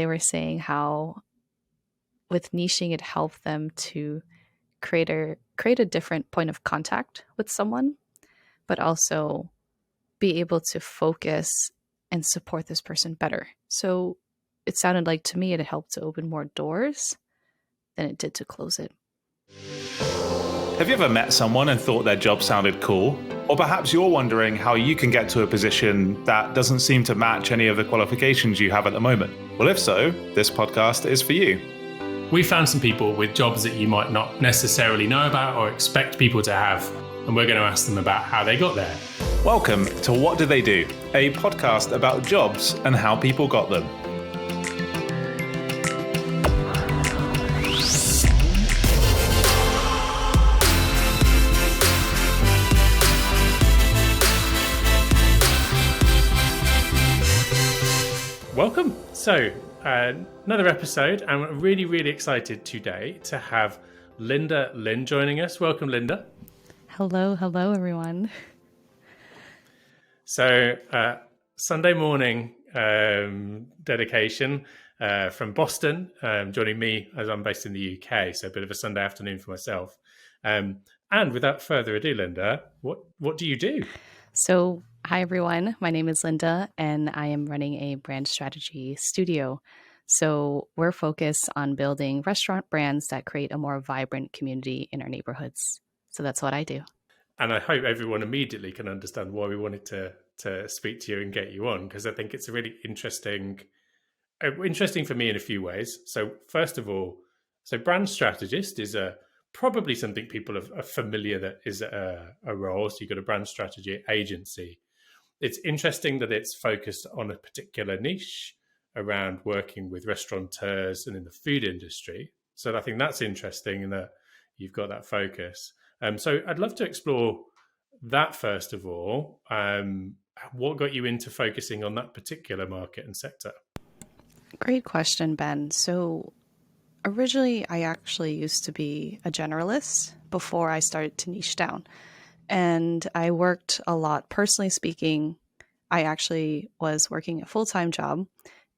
they were saying how with niching, it helped them to create a different point of contact with someone, but also be able to focus and support this person better. So it sounded like to me it helped to open more doors than it did to close it. Have you ever met someone and thought their job sounded cool? Or perhaps you're wondering how you can get to a position that doesn't seem to match any of the qualifications you have at the moment. Well, if so, this podcast is for you. We found some people with jobs that you might not necessarily know about or expect people to have, and we're going to ask them about how they got there. Welcome to What Do They Do? A podcast about jobs and how people got them. Welcome. So, another episode, and we're really excited today to have Linda Lin joining us. Welcome, Linda. Hello, everyone. So, Sunday morning dedication from Boston, joining me as I'm based in the UK, so a bit of a Sunday afternoon for myself. And without further ado, Linda, what do you do? So, hi everyone, my name is Linda and I am running a brand strategy studio. So we're focused on building restaurant brands that create a more vibrant community in our neighborhoods. So that's what I do. And I hope everyone immediately can understand why we wanted to speak to you and get you on, because I think it's a really interesting for me in a few ways. So first of all, brand strategist is probably something people are familiar that is a role. So you've got a brand strategy agency. It's interesting that it's focused on a particular niche around working with restaurateurs and in the food industry. So I think that's interesting in that you've got that focus. So I'd love to explore that first of all. What got you into focusing on that particular market and sector? Great question, Ben. So originally, I actually used to be a generalist before I started to niche down. And I worked a lot. Personally speaking, I actually was working a full-time job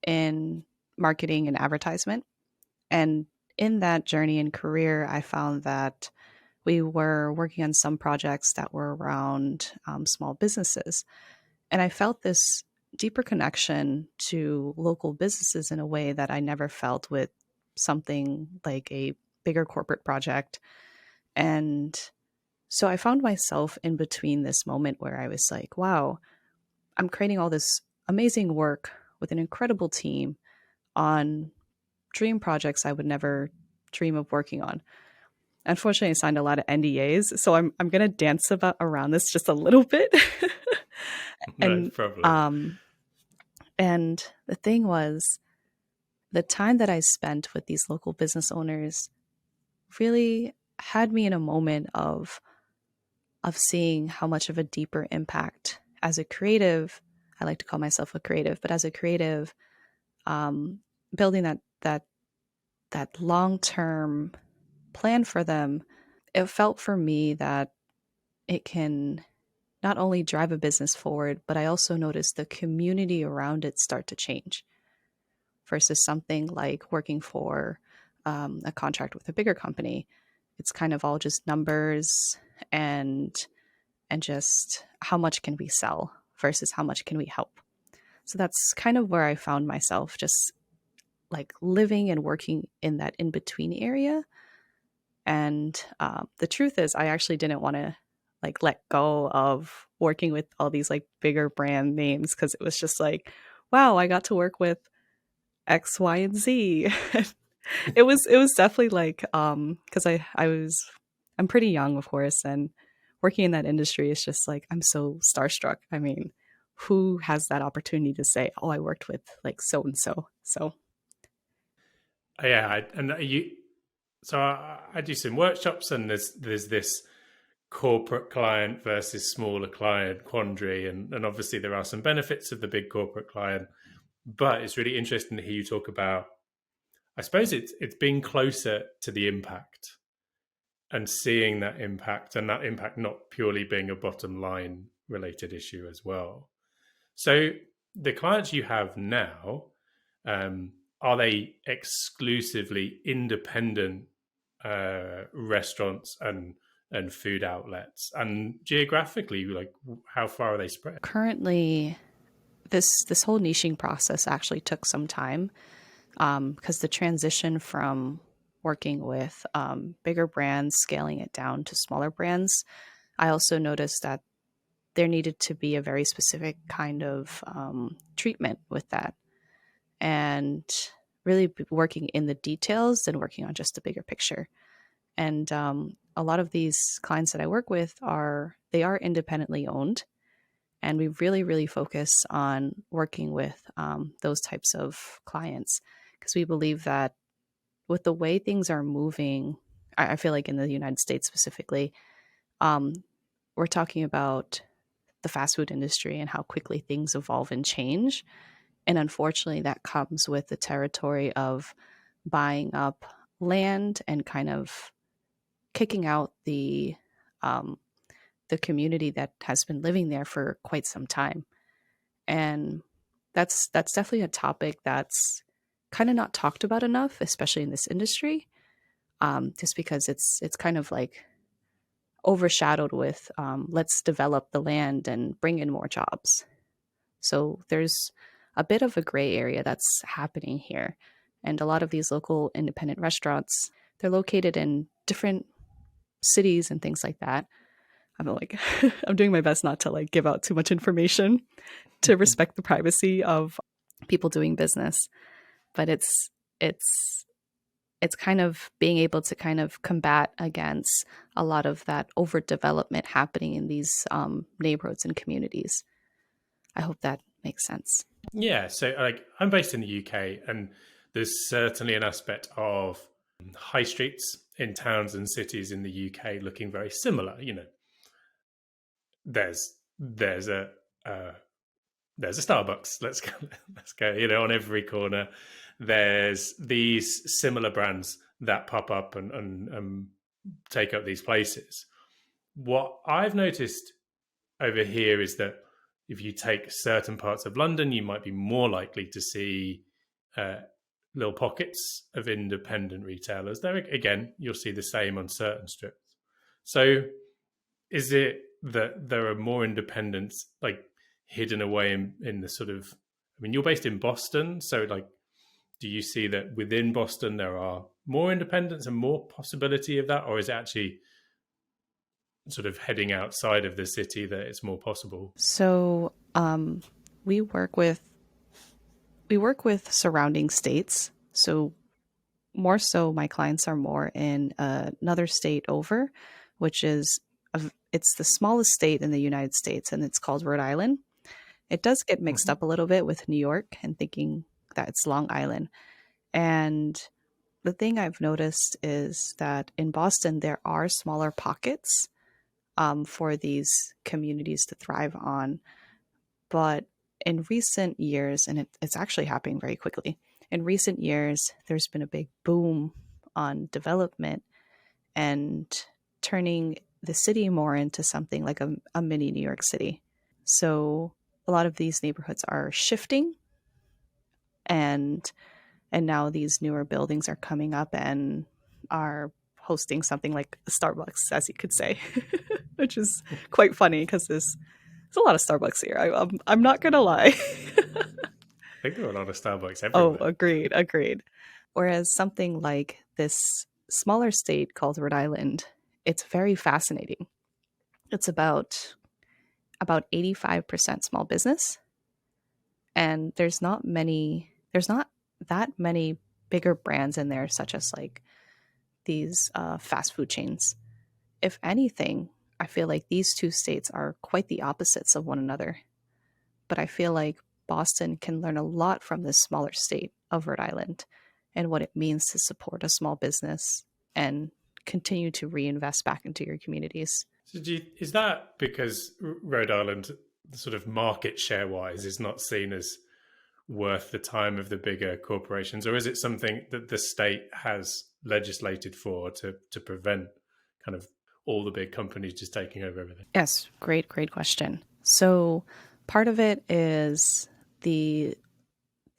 in marketing and advertisement. And in that journey and career, I found that we were working on some projects that were around small businesses. And I felt this deeper connection to local businesses in a way that I never felt with something like a bigger corporate project. And so I found myself in between this moment where I was like, wow, I'm creating all this amazing work with an incredible team on dream projects I would never dream of working on. Unfortunately, I signed a lot of NDAs, so I'm going to dance around this just a little bit. No problem. And the thing was, the time that I spent with these local business owners really had me in a moment of seeing how much of a deeper impact as a creative. I like to call myself a creative, but as a creative, building that long-term plan for them, it felt for me that it can not only drive a business forward, but I also noticed the community around it start to change versus something like working for a contract with a bigger company. It's kind of all just numbers and just how much can we sell versus how much can we help. So that's kind of where I found myself, just like living and working in that in-between area. And the truth is, I actually didn't want to like let go of working with all these like bigger brand names, because it was just like, wow, I got to work with X, Y, and Z. It was definitely like because I'm pretty young, of course, and working in that industry is just like, I'm so starstruck. I mean, who has that opportunity to say, oh, I worked with like so and so. So yeah, I do some workshops, and there's this corporate client versus smaller client quandary, and obviously there are some benefits of the big corporate client, but it's really interesting to hear you talk about, I suppose it's being closer to the impact and seeing that impact, and that impact not purely being a bottom line related issue as well. So the clients you have now, are they exclusively independent restaurants and food outlets? And geographically, like, how far are they spread? Currently, this whole niching process actually took some time, because the transition from working with bigger brands, scaling it down to smaller brands, I also noticed that there needed to be a very specific kind of treatment with that. And really working in the details than working on just the bigger picture. And a lot of these clients that I work with they are independently owned, and we really, really focus on working with those types of clients because we believe that with the way things are moving, I feel like in the United States specifically, um, we're talking about the fast food industry and how quickly things evolve and change. And unfortunately, that comes with the territory of buying up land and kind of kicking out um, the community that has been living there for quite some time. And that's definitely a topic that's kind of not talked about enough, especially in this industry, just because it's kind of like overshadowed with let's develop the land and bring in more jobs. So there's a bit of a gray area that's happening here. And a lot of these local independent restaurants, they're located in different cities and things like that. I'm like, I'm doing my best not to like give out too much information to respect the privacy of people doing business. But it's it's kind of being able to kind of combat against a lot of that overdevelopment happening in these neighborhoods and communities. I hope that makes sense. Yeah, so like I'm based in the UK, and there's certainly an aspect of high streets in towns and cities in the UK looking very similar. You know, there's there's a uh, there's a Starbucks. Let's go, let's go. You know, on every corner, there's these similar brands that pop up and take up these places. What I've noticed over here is that if you take certain parts of London, you might be more likely to see uh, little pockets of independent retailers. There again, you'll see the same on certain strips. So, is it that there are more independents like hidden away in the sort of? I mean, you're based in Boston, so like, do you see that within Boston there are more independents and more possibility of that, or is it actually sort of heading outside of the city that it's more possible? So we work with surrounding states. So more so, my clients are more in another state over, which is it's the smallest state in the United States, and it's called Rhode Island. It does get mixed Mhm. up a little bit with New York and thinking that it's Long Island. And the thing I've noticed is that in Boston, there are smaller pockets for these communities to thrive on. But in recent years, and it's actually happening very quickly, in recent years, there's been a big boom on development and turning the city more into something like a mini New York City. So a lot of these neighborhoods are shifting, and now these newer buildings are coming up and are hosting something like a Starbucks, as you could say, which is quite funny because there's a lot of Starbucks here. I'm not gonna lie. I think there are a lot of Starbucks Oh, everywhere. agreed, agreed. Whereas something like this smaller state called Rhode Island, it's very fascinating. It's about 85% small business, and there's not that many bigger brands in there, such as like these fast food chains. If anything, I feel like these two states are quite the opposites of one another. But I feel like Boston can learn a lot from this smaller state of Rhode Island and what it means to support a small business and continue to reinvest back into your communities. So is that because Rhode Island, sort of market share wise, is not seen as worth the time of the bigger corporations, or is it something that the state has legislated for to prevent kind of all the big companies just taking over everything? Yes, great, great question. So part of it is the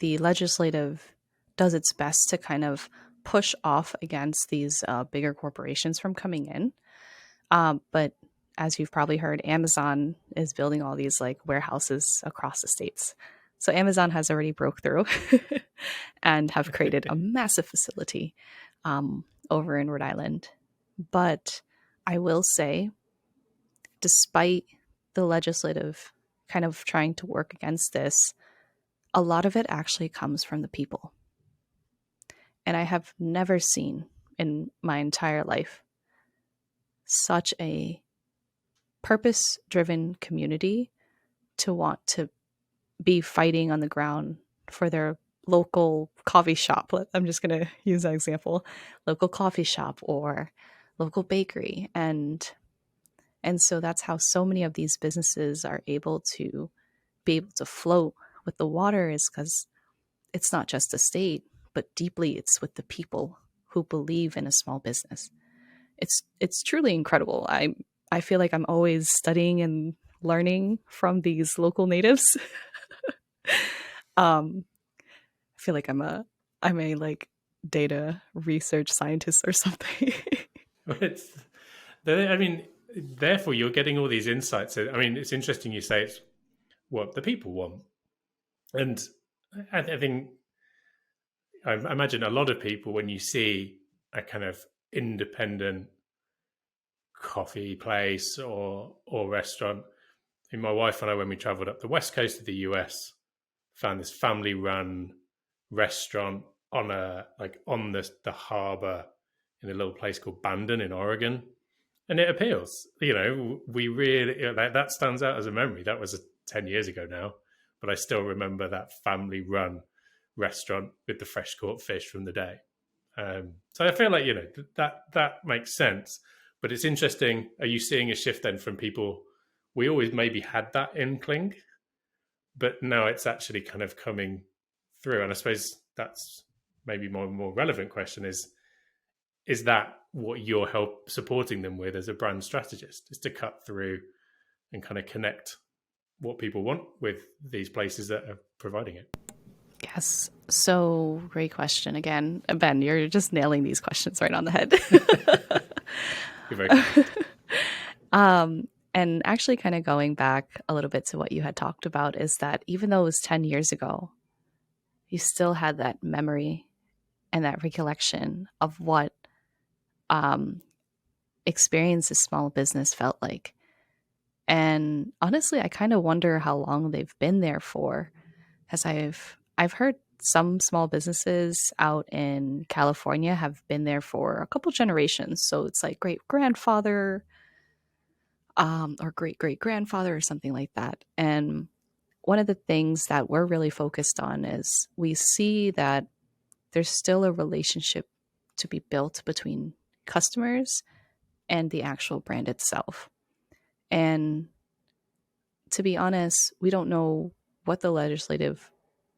legislative does its best to kind of push off against these bigger corporations from coming in. But as you've probably heard, Amazon is building all these like warehouses across the states. So Amazon has already broke through and have created a massive facility over in Rhode Island. But I will say, despite the legislative kind of trying to work against this, a lot of it actually comes from the people. And I have never seen in my entire life such a purpose-driven community to want to be fighting on the ground for their local coffee shop. I'm just going to use that example, local coffee shop or local bakery. And so that's how so many of these businesses are able to float with the water, is because it's not just the state, but deeply it's with the people who believe in a small business. It's truly incredible. I feel like I'm always studying and learning from these local natives. I feel like I'm a like data research scientist or something. I mean, therefore you're getting all these insights. I mean, it's interesting you say it's what the people want. And I think, I imagine a lot of people, when you see a kind of independent coffee place or restaurant, I mean, my wife and I, when we traveled up the west coast of the US, found this family run restaurant on the harbor in a little place called Bandon in Oregon. And it appeals, we really, that stands out as a memory. That was 10 years ago now, but I still remember that family run restaurant with the fresh caught fish from the day. So I feel like, that makes sense, but it's interesting. Are you seeing a shift then from people? We always maybe had that inkling, but now it's actually kind of coming through. And I suppose that's maybe more relevant question is that what you're supporting them with as a brand strategist, is to cut through and kind of connect what people want with these places that are providing it? Yes. So great question again. Ben, you're just nailing these questions right on the head. You're very kind. And actually kind of going back a little bit to what you had talked about is that even though it was 10 years ago, you still had that memory and that recollection of what experience a small business felt like. And honestly, I kind of wonder how long they've been there for, as I've heard some small businesses out in California have been there for a couple generations. So it's like great grandfather or great great grandfather or something like that. And one of the things that we're really focused on is we see that there's still a relationship to be built between customers and the actual brand itself. And to be honest, we don't know what the legislative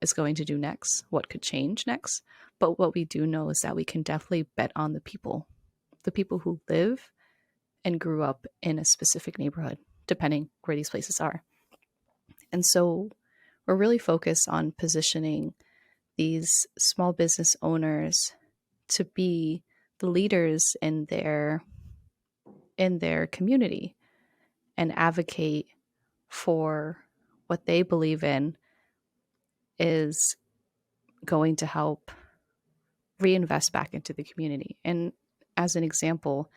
is going to do next, what could change next. But what we do know is that we can definitely bet on the people who live and grew up in a specific neighborhood, depending where these places are. And so we're really focused on positioning these small business owners to be the leaders in their community and advocate for what they believe in is going to help reinvest back into the community. And as an example,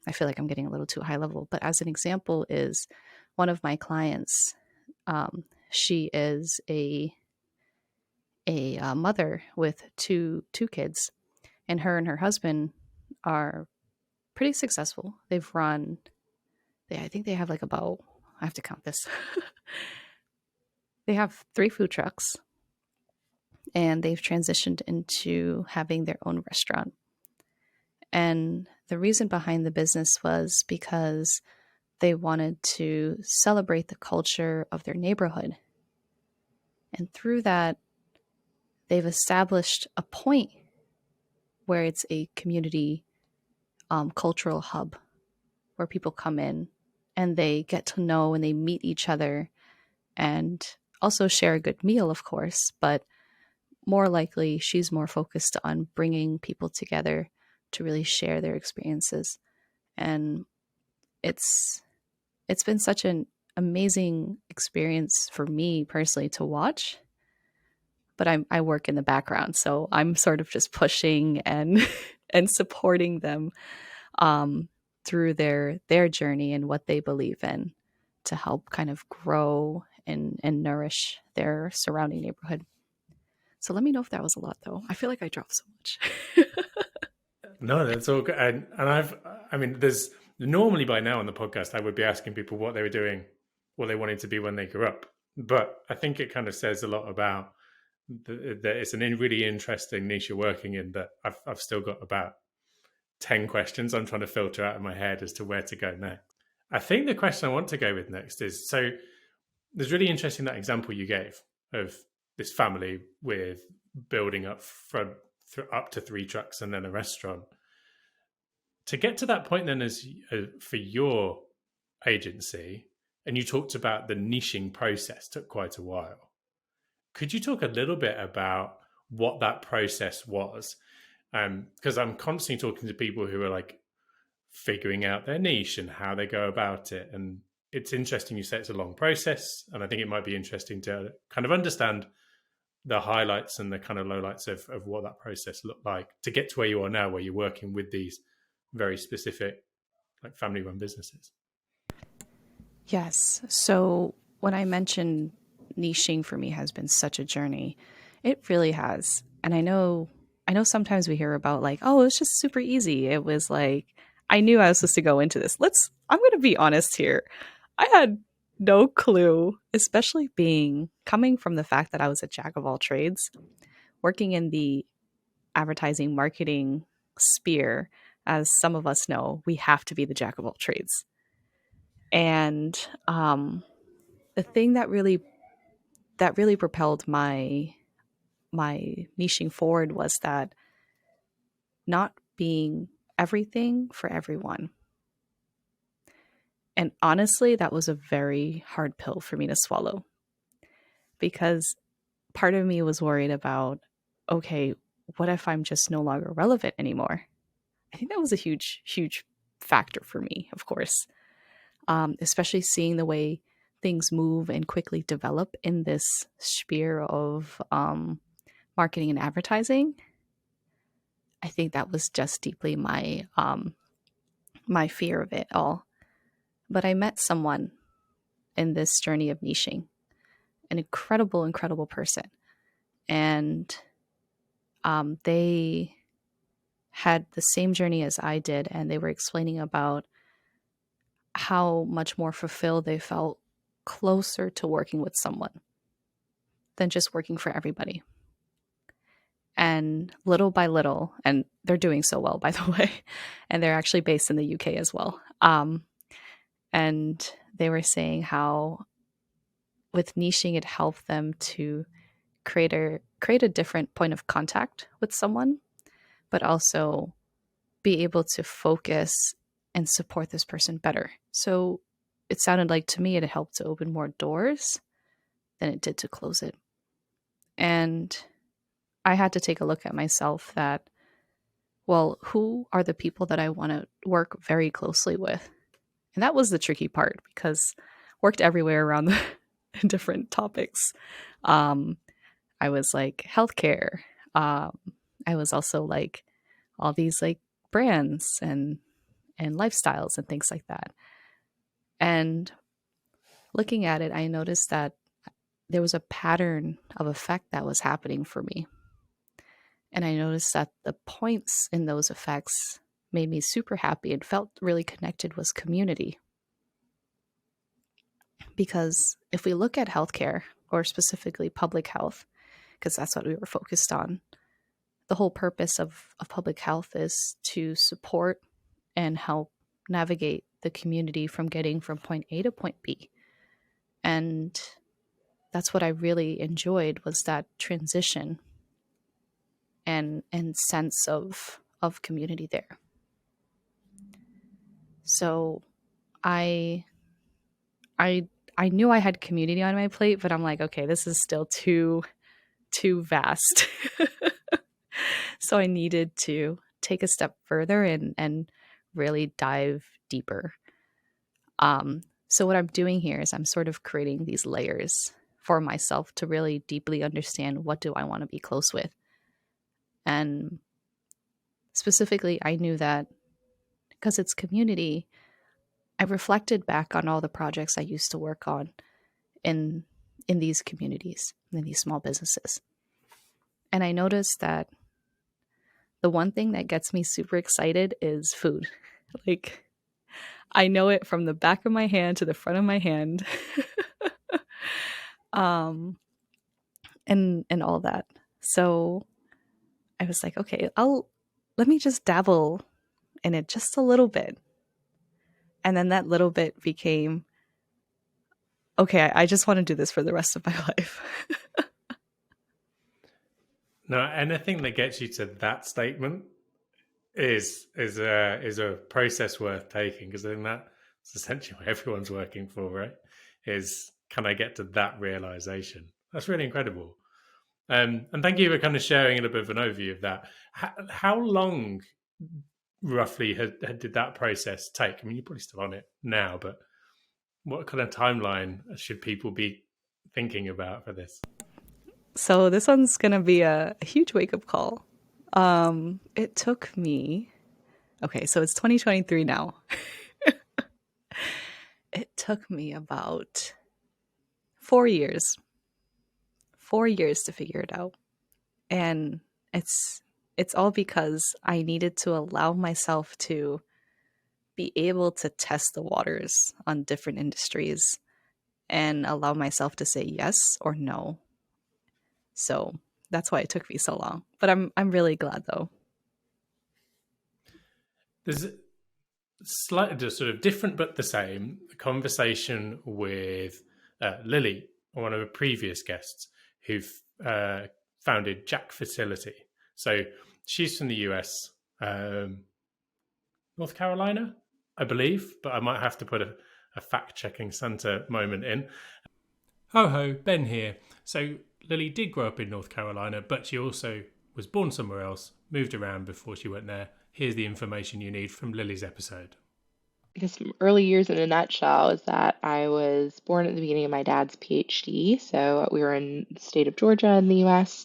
I feel like I'm getting a little too high level, but as an example is one of my clients. She is a mother with two kids, and her husband are pretty successful. I think they have like about, I have to count this. They have 3 food trucks, and they've transitioned into having their own restaurant. And the reason behind the business was because they wanted to celebrate the culture of their neighborhood. And through that, they've established a point where it's a community cultural hub where people come in and they get to know and they meet each other and also share a good meal, of course. But more likely she's more focused on bringing people together to really share their experiences. And it's been such an amazing experience for me personally to watch. But I work in the background, so I'm sort of just pushing and and supporting them through their journey and what they believe in to help kind of grow and nourish their surrounding neighborhood. So let me know if that was a lot, though. I feel like I dropped so much. No, that's all good. And I mean, there's normally by now on the podcast, I would be asking people what they were doing, what they wanted to be when they grew up. But I think it kind of says a lot about that it's a really interesting niche you're working in, that I've still got about 10 questions I'm trying to filter out of my head as to where to go next. I think the question I want to go with next is, so there's really interesting that example you gave of this family with building up from up to 3 trucks and then a restaurant. To get to that point then, as for your agency, and you talked about the niching process took quite a while. Could you talk a little bit about what that process was? Because I'm constantly talking to people who are like figuring out their niche and how they go about it. And it's interesting you say it's a long process. And I think it might be interesting to kind of understand the highlights and the kind of lowlights of what that process looked like to get to where you are now, where you're working with these very specific like family run businesses. Yes. So when I mentioned niching for me has been such a journey, it really has. And I know sometimes we hear about like, oh, it's just super easy. It was like, I knew I was supposed to go into this. I'm going to be honest here. I had no clue, especially coming from the fact that I was a jack of all trades, working in the advertising marketing sphere. As some of us know, we have to be the jack of all trades. And the thing that really propelled my niching forward was that not being everything for everyone. And honestly, that was a very hard pill for me to swallow, because part of me was worried about, okay, what if I'm just no longer relevant anymore? I think that was a huge, huge factor for me, of course, especially seeing the way things move and quickly develop in this sphere of marketing and advertising. I think that was just deeply my fear of it all. But I met someone in this journey of niching, an incredible, incredible person. And they had the same journey as I did. And they were explaining about how much more fulfilled they felt closer to working with someone than just working for everybody. And little by little, and they're doing so well, by the way, and they're actually based in the UK as well. And they were saying how with niching, it helped them to create a different point of contact with someone, but also be able to focus and support this person better. So it sounded like to me it helped to open more doors than it did to close it. And I had to take a look at myself that, well, who are the people that I want to work very closely with? And that was the tricky part, because worked everywhere around the different topics. I was like healthcare. I was also like all these like brands and lifestyles and things like that. And looking at it, I noticed that there was a pattern of effect that was happening for me. And I noticed that the points in those effects made me super happy and felt really connected was community. Because if we look at healthcare, or specifically public health, because that's what we were focused on, the whole purpose of public health is to support and help navigate the community from getting from point A to point B. And that's what I really enjoyed, was that transition and sense of community there. So I knew I had community on my plate, but I'm like, okay, this is still too too vast. So I needed to take a step further and really dive deeper. So what I'm doing here is I'm sort of creating these layers for myself to really deeply understand what do I want to be close with. And specifically, I knew that because it's community, I reflected back on all the projects I used to work on in these communities, in these small businesses. And I noticed that the one thing that gets me super excited is food. Like, I know it from the back of my hand to the front of my hand. And all that. So I was like, okay, let me just dabble in it just a little bit. And then that little bit became, okay, I just want to do this for the rest of my life. No, anything that gets you to that statement is a process worth taking, because I think that's essentially what everyone's working for, right? Is, can I get to that realization? That's really incredible. And thank you for kind of sharing a little bit of an overview of that. How long roughly did that process take? I mean, you're probably still on it now, but what kind of timeline should people be thinking about for this? So this one's going to be a huge wake-up call. It took me, okay, so it's 2023 now. It took me about 4 years. 4 years to figure it out. And it's all because I needed to allow myself to be able to test the waters on different industries and allow myself to say yes or no. So that's why it took me so long. But I'm really glad though. There's slightly just sort of different but the same conversation with Lily, one of the previous guests, who founded Jack Fertility. So she's from the US, North Carolina, I believe, but I might have to put a fact-checking Santa moment in. Ho ho, Ben here. So Lily did grow up in North Carolina, but she also was born somewhere else, moved around before she went there. Here's the information you need from Lily's episode. I guess early years in a nutshell is that I was born at the beginning of my dad's PhD. So we were in the state of Georgia in the US.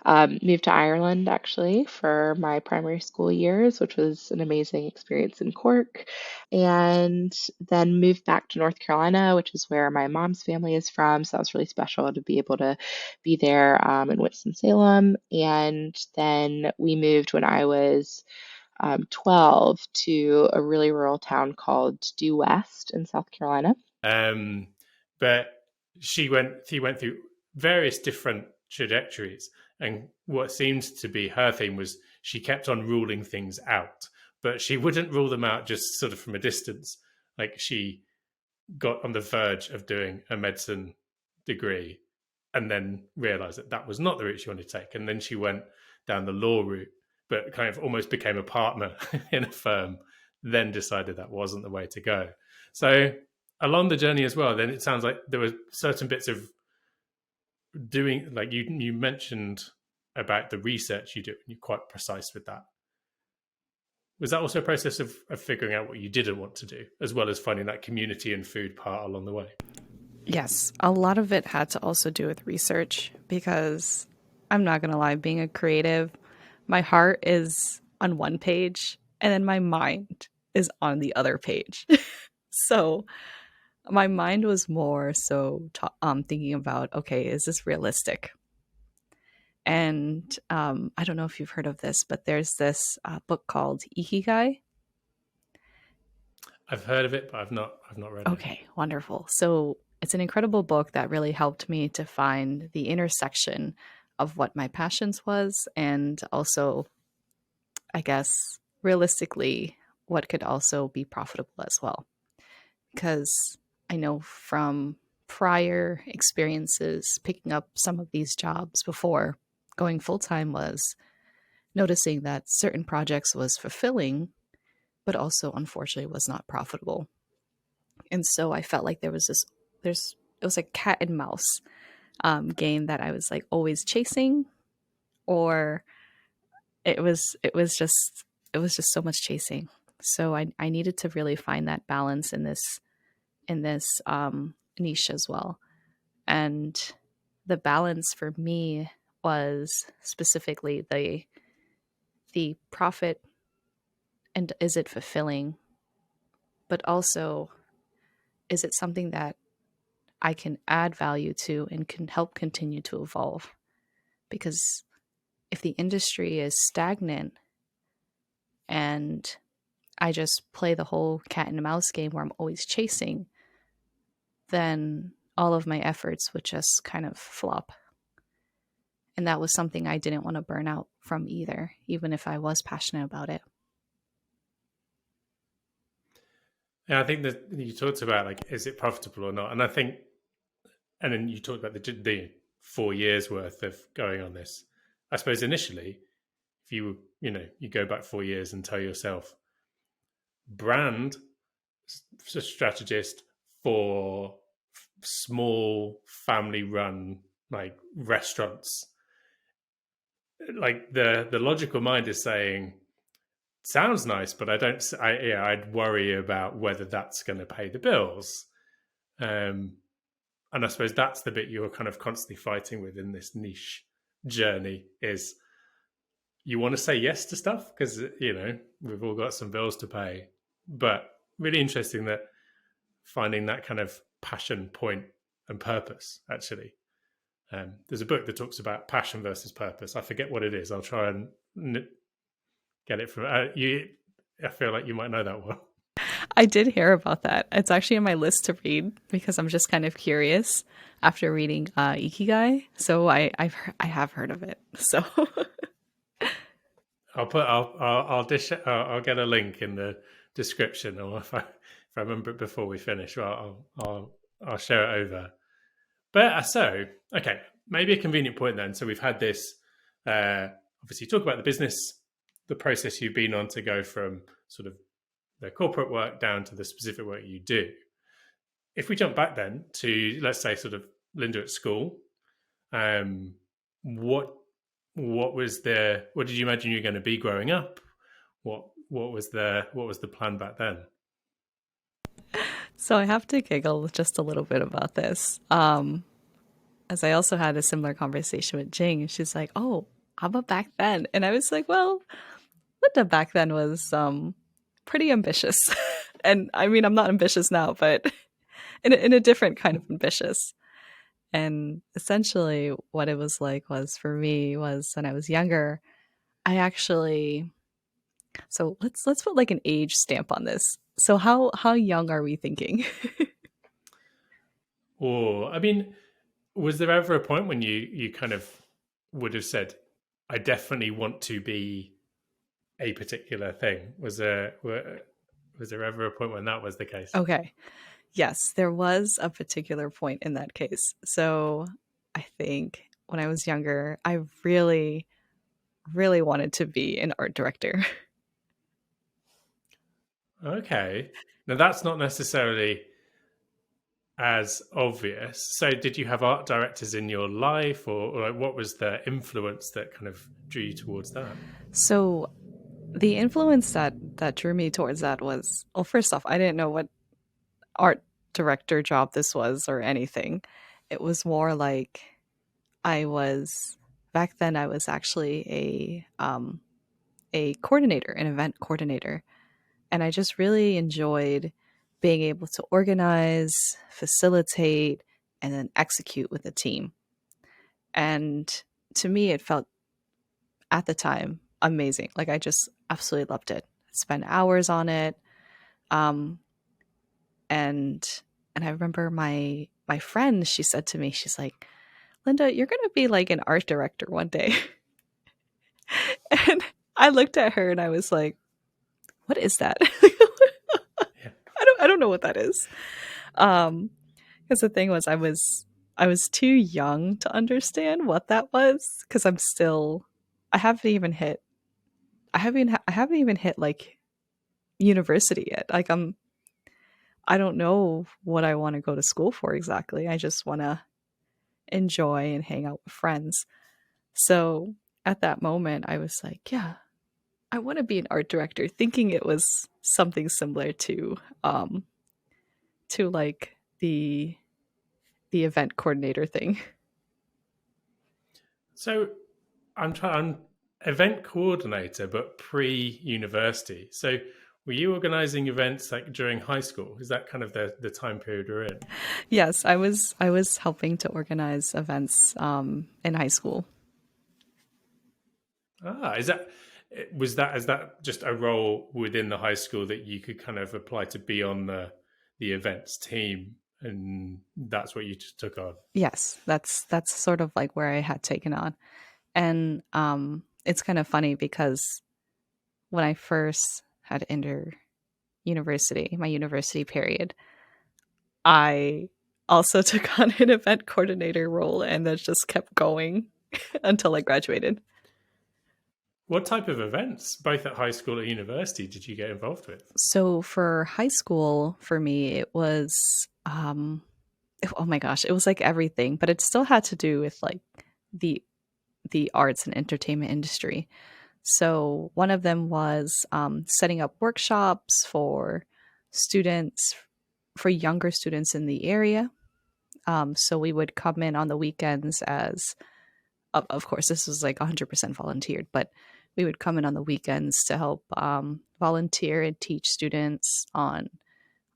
Moved to Ireland actually for my primary school years, which was an amazing experience in Cork. And then moved back to North Carolina, which is where my mom's family is from. So that was really special to be able to be there in Winston-Salem. And then we moved when I was 12 to a really rural town called Due West in South Carolina. But she went through various different trajectories. And what seemed to be her theme was she kept on ruling things out, but she wouldn't rule them out just sort of from a distance. Like, she got on the verge of doing a medicine degree and then realized that that was not the route she wanted to take. And then she went down the law route, but kind of almost became a partner in a firm, then decided that wasn't the way to go. So along the journey as well, then it sounds like there were certain bits of doing, like you mentioned about the research you do, and you're quite precise with that. Was that also a process of figuring out what you didn't want to do, as well as finding that community and food part along the way? Yes, a lot of it had to also do with research because I'm not going to lie, being a creative, my heart is on one page and then my mind is on the other page. So my mind was more so thinking about, okay, is this realistic? And I don't know if you've heard of this, but there's this book called Ikigai. I've heard of it, but I've not read it. Okay, wonderful. So it's an incredible book that really helped me to find the intersection of what my passions was, and also, I guess, realistically, what could also be profitable as well. Because I know from prior experiences picking up some of these jobs before going full-time was noticing that certain projects was fulfilling, but also unfortunately was not profitable. And so I felt like it was like cat and mouse. game that I was like always chasing, or it was just so much chasing. So I needed to really find that balance in this niche as well. And the balance for me was specifically the profit, and is it fulfilling, but also is it something that I can add value to and can help continue to evolve? Because if the industry is stagnant and I just play the whole cat and mouse game where I'm always chasing, then all of my efforts would just kind of flop. And that was something I didn't want to burn out from either, even if I was passionate about it. Yeah, I think that you talked about like, is it profitable or not? And I think, and then you talked about the 4 years worth of going on this. I suppose initially, if you go back 4 years and tell yourself, brand strategist for small family run like restaurants, like the logical mind is saying, sounds nice, but I'd worry about whether that's going to pay the bills. And I suppose that's the bit you're kind of constantly fighting with in this niche journey, is you want to say yes to stuff because we've all got some bills to pay, but really interesting that finding that kind of passion point and purpose. Actually, there's a book that talks about passion versus purpose. I forget what it is. I'll try and get it from you. I feel like you might know that one. I did hear about that. It's actually on my list to read because I'm just kind of curious after reading Ikigai. So I have heard of it. So I'll get a link in the description, or if I remember it before we finish, I'll share it over. But okay, maybe a convenient point then. So we've had this. Obviously, talk about the business, the process you've been on to go from sort of the corporate work down to the specific work you do. If we jump back then to, let's say, sort of Linda at school, what did you imagine you were going to be growing up? What was the plan back then? So I have to giggle just a little bit about this. As I also had a similar conversation with Jing. She's like, "Oh, how about back then?" And I was like, "Well, Linda back then was pretty ambitious." And I mean, I'm not ambitious now, but in a different kind of ambitious. And essentially what it was like was, for me, was when I was younger, I actually, so let's put like an age stamp on this. So how young are we thinking? Or, I mean, was there ever a point when you kind of would have said, I definitely want to be a particular thing? Was there ever a point when that was the case? Okay. Yes, there was a particular point in that case. So I think when I was younger, I really, really wanted to be an art director. Okay. Now that's not necessarily as obvious. So did you have art directors in your life, or like, what was the influence that kind of drew you towards that? So the influence that drew me towards that was, well, first off, I didn't know what art director job this was or anything. It was more like back then I was actually a coordinator, an event coordinator. And I just really enjoyed being able to organize, facilitate, and then execute with a team. And to me, it felt, at the time, amazing. Like, I just absolutely loved it. Spent hours on it. And I remember my friend, she said to me, she's like, "Linda, you're going to be like an art director one day." And I looked at her and I was like, "What is that?" Yeah. I don't know what that is. Because the thing was, I was too young to understand what that was, because I haven't even hit like university yet. Like, I don't know what I want to go to school for exactly. I just want to enjoy and hang out with friends. So at that moment, I was like, yeah, I want to be an art director, thinking it was something similar to like the event coordinator thing. So I'm event coordinator, but pre-university. So were you organizing events like during high school? Is that kind of the time period we're in? Yes, I was helping to organize events in high school. Ah, is that just a role within the high school that you could kind of apply to be on the events team, and that's what you just took on? Yes, that's sort of like where I had taken on. And it's kind of funny because when I first had to enter university, my university period, I also took on an event coordinator role and that just kept going until I graduated. What type of events, both at high school and university, did you get involved with? So for high school, for me, it was, oh my gosh, it was like everything, but it still had to do with like the the arts and entertainment industry. So one of them was setting up workshops for students, for younger students in the area. So we would come in on the weekends as, of course, this was like 100% volunteered, but we would come in on the weekends to help volunteer and teach students on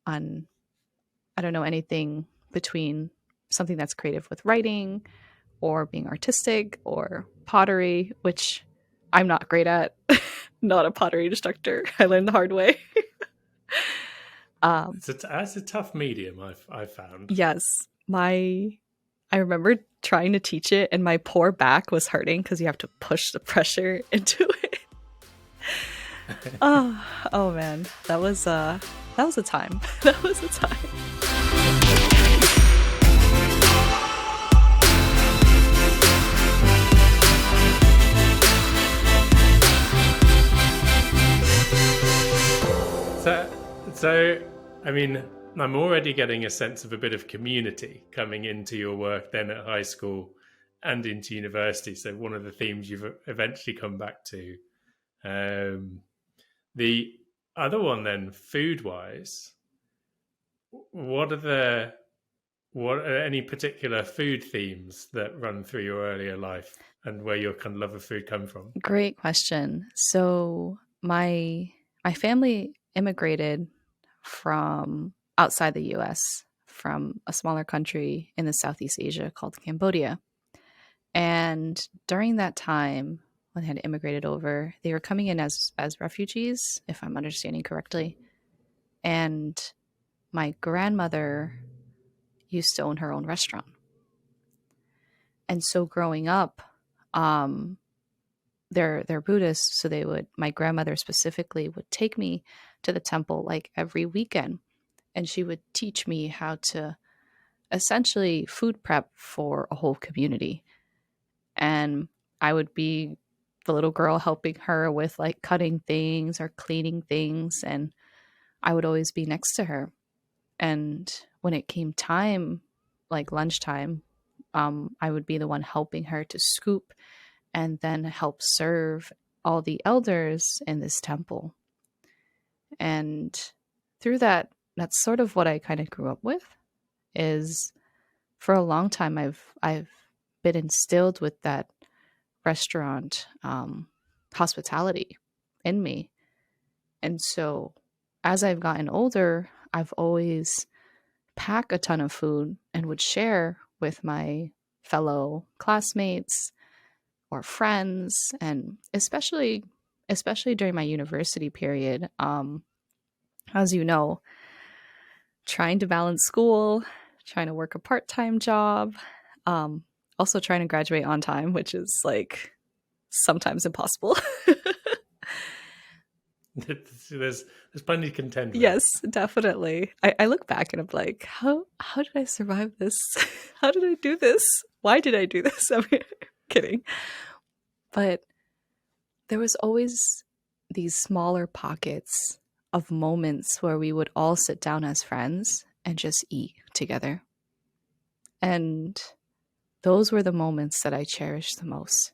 I don't know, anything between something that's creative with writing or being artistic or pottery, which I'm not great at. Not a pottery instructor. I learned the hard way. um, That's a tough medium, I've found. yes, I remember trying to teach it, and my poor back was hurting because you have to push the pressure into it. Oh man, that was a time. That was a time. So, so I mean, I'm already getting a sense of a bit of community coming into your work then at high school and into university. So one of the themes you've eventually come back to. Um, the other one then, food wise, what are the what are any particular food themes that run through your earlier life and where your kind of love of food come from? Great question. So my family immigrated from outside the US, from a smaller country in the Southeast Asia called Cambodia. And during that time, when they had immigrated over, they were coming in as refugees, if I'm understanding correctly. And my grandmother used to own her own restaurant. And so growing up, um, they're Buddhist, so they would, my grandmother specifically would take me to the temple like every weekend, and she would teach me how to essentially food prep for a whole community. And I would be the little girl helping her with like cutting things or cleaning things, and I would always be next to her. And when it came time, like lunchtime, I would be the one helping her to scoop and then help serve all the elders in this temple. And through that, that's sort of what I kind of grew up with. Is for a long time I've been instilled with that restaurant hospitality in me. And so as I've gotten older, I've always packed a ton of food and would share with my fellow classmates or friends, and especially during my university period, as you know, trying to balance school, trying to work a part-time job, um, also trying to graduate on time, which is like sometimes impossible. There's plenty to contend with. Yes, definitely. I look back and I'm like, how did I survive this? How did I do this? Why did I do this? I'm kidding. But there was always these smaller pockets of moments where we would all sit down as friends and just eat together. And those were the moments that I cherished the most.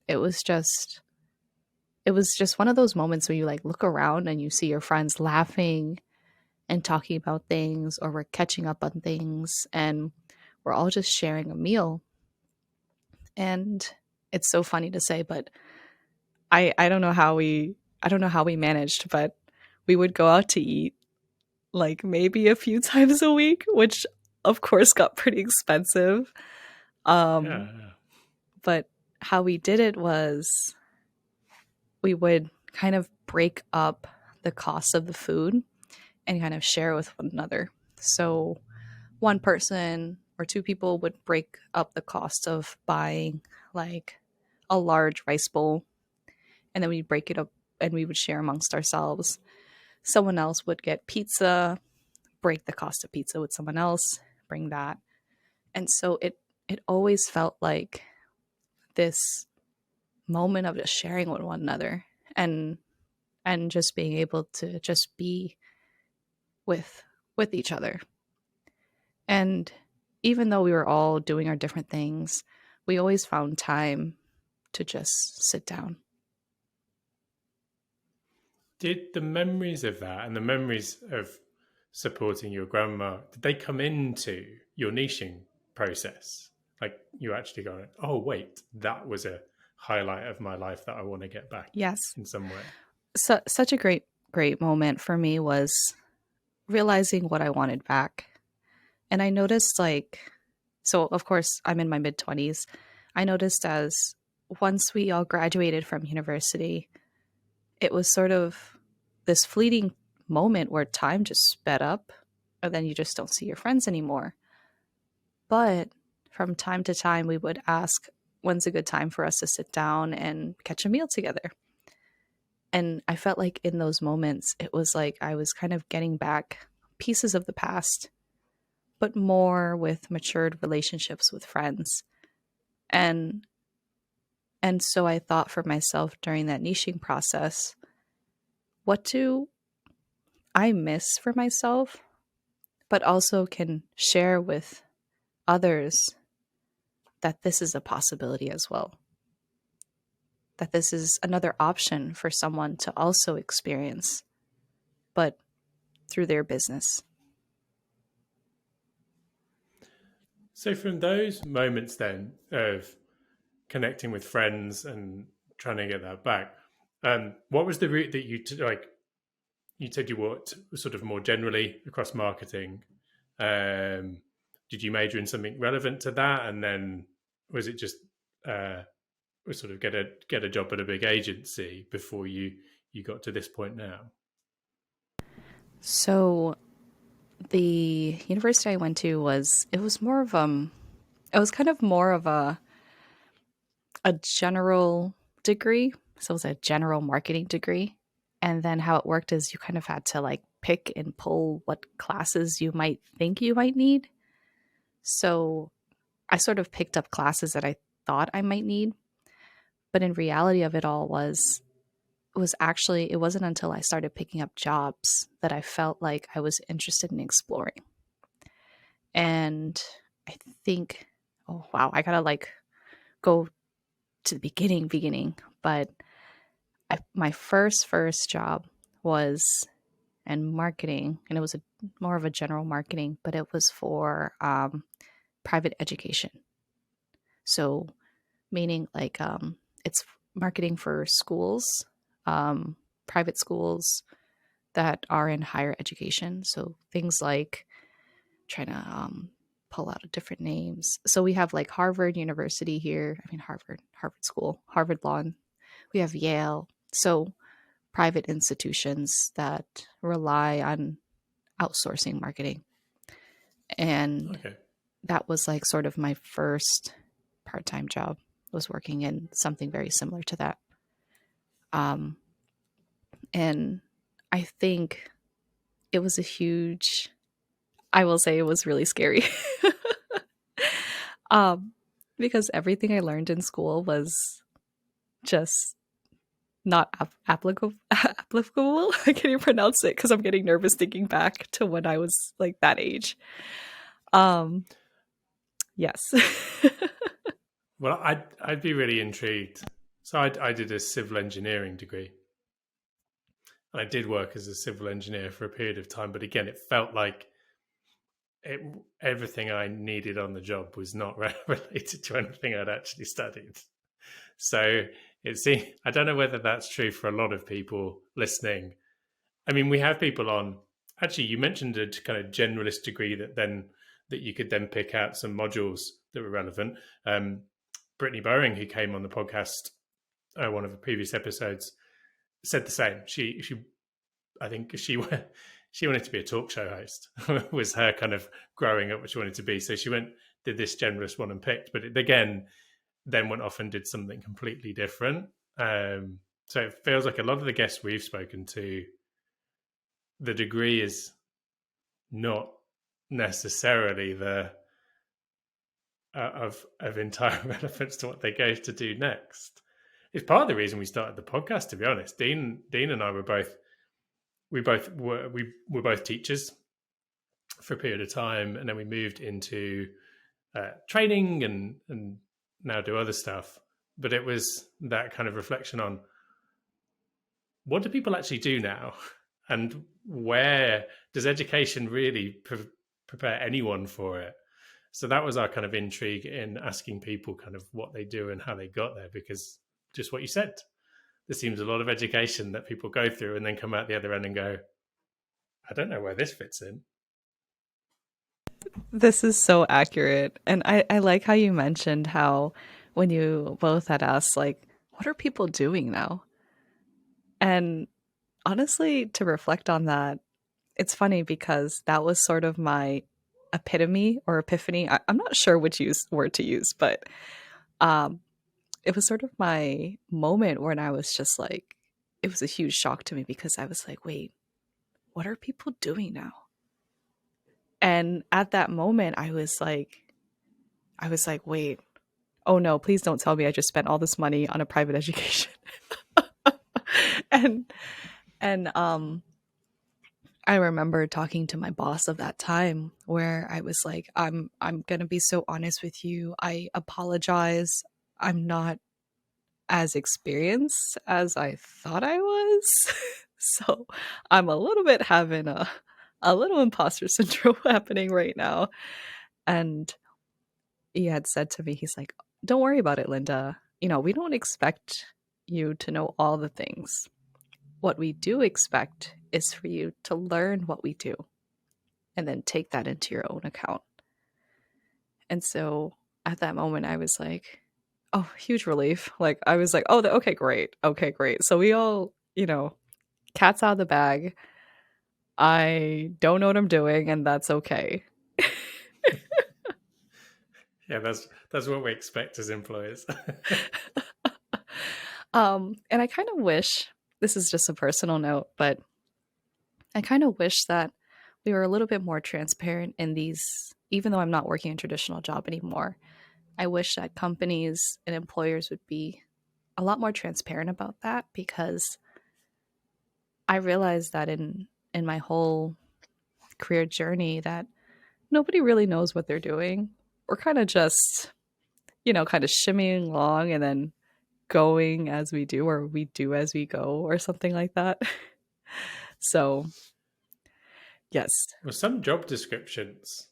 It was just it was just one of those moments where you like look around and you see your friends laughing and talking about things, or we're catching up on things, and we're all just sharing a meal. And it's so funny to say, but I don't know how we managed, but we would go out to eat like maybe a few times a week, which of course got pretty expensive. Yeah, Um, yeah. but how we did it was we would kind of break up the cost of the food and kind of share with one another. So one person or two people would break up the cost of buying like a large rice bowl, and then we'd break it up and we would share amongst ourselves. Someone else would get pizza, break the cost of pizza with someone else, bring that. And so it always felt like this moment of just sharing with one another, and just being able to just be with each other. And even though we were all doing our different things, we always found time to just sit down. Did the memories of that and the memories of supporting your grandma, did they come into your niching process? Like you actually going, oh wait, that was a highlight of my life that I want to get back Yes. in some way. So, such a great moment for me was realizing what I wanted back. And I noticed so of course I'm in my mid 20s. I noticed as once we all graduated from university, it was sort of this fleeting moment where time just sped up, and then you just don't see your friends anymore. But from time to time, we would ask, when's a good time for us to sit down and catch a meal together? And I felt like in those moments, it was like I was kind of getting back pieces of the past, but more with matured relationships with friends. And so I thought for myself during that niching process, what do I miss for myself, but also can share with others that this is a possibility as well, that this is another option for someone to also experience, but through their business. So from those moments then of connecting with friends and trying to get that back, what was the route that like? You said you worked sort of more generally across marketing. Did you major in something relevant to that, and then was it just sort of get a job at a big agency before you got to this point now? So the university I went to was more of it was kind of more of a general degree. So it was a general marketing degree. And then how it worked is you kind of had to like pick and pull what classes you might think you might need. So I sort of picked up classes that I thought I might need. But in reality of it all was actually, it wasn't until I started picking up jobs that I felt like I was interested in exploring. And I think, oh wow, I gotta like go to the beginning, but my first job was in marketing, and it was more of a general marketing, but it was for private education. So meaning like it's marketing for schools, private schools that are in higher education. So things like trying to pull out different names. So we have like Harvard University here. I mean, Harvard School, Harvard Law. We have Yale. So private institutions that rely on outsourcing marketing. And Okay. that was like sort of my first part-time job, was working in something very similar to that. And I think it was I will say it was really scary. Because everything I learned in school was just not applicable. Applicable. I can't even pronounce it because I'm getting nervous thinking back to when I was like that age. Um, Yes. Well, I'd be really intrigued. So I did a civil engineering degree. And I did work as a civil engineer for a period of time, but again, it felt like it, everything I needed on the job was not related to anything I'd actually studied. So it seems, I don't know whether that's true for a lot of people listening. I mean, we have people on. Actually, you mentioned a kind of generalist degree that you could then pick out some modules that were relevant. Brittany Bowring, who came on the podcast, one of the previous episodes, said the same. She I think she wanted to be a talk show host. Was her kind of growing up what she wanted to be. So she did this generalist one and picked, but again, then went off and did something completely different. So it feels like a lot of the guests we've spoken to, the degree is not necessarily the of entire relevance to what they go to do next. It's part of the reason we started the podcast, to be honest. Dean and I were both we were both teachers for a period of time, and then we moved into training and now do other stuff. But it was that kind of reflection on what do people actually do now, and where does education really prepare anyone for it? So that was our kind of intrigue in asking people kind of what they do and how they got there, because just what you said, there seems a lot of education that people go through and then come out the other end and go, I don't know where this fits in. This is so accurate. And I like how you mentioned how when you both had asked, like, what are people doing now? And honestly, to reflect on that, it's funny because that was sort of my epitome or epiphany. I'm not sure which word to use, but um, it was sort of my moment when I was just like, it was a huge shock to me because I was like, wait, what are people doing now? And at that moment, I was like, wait, oh no, please don't tell me I just spent all this money on a private education. and and I remember talking to my boss of that time where I was like, I'm going to be so honest with you. I apologize. I'm not as experienced as I thought I was. So I'm a little bit having a little imposter syndrome happening right now. And he had said to me, he's like, don't worry about it, Linda. You know, we don't expect you to know all the things. What we do expect is for you to learn what we do and then take that into your own account. And so at that moment, I was like, oh, huge relief. Like, I was like, oh, okay, great. Okay, great. So we all, cat's out of the bag. I don't know what I'm doing, and that's okay. Yeah, that's what we expect as employers. And I kind of wish, this is just a personal note, but I kind of wish that we were a little bit more transparent in these, even though I'm not working a traditional job anymore. I wish that companies and employers would be a lot more transparent about that, because I realized that in my whole career journey that nobody really knows what they're doing. We're kind of just, kind of shimmying along and then going as we do, or we do as we go, or something like that. So, yes. Well, some job descriptions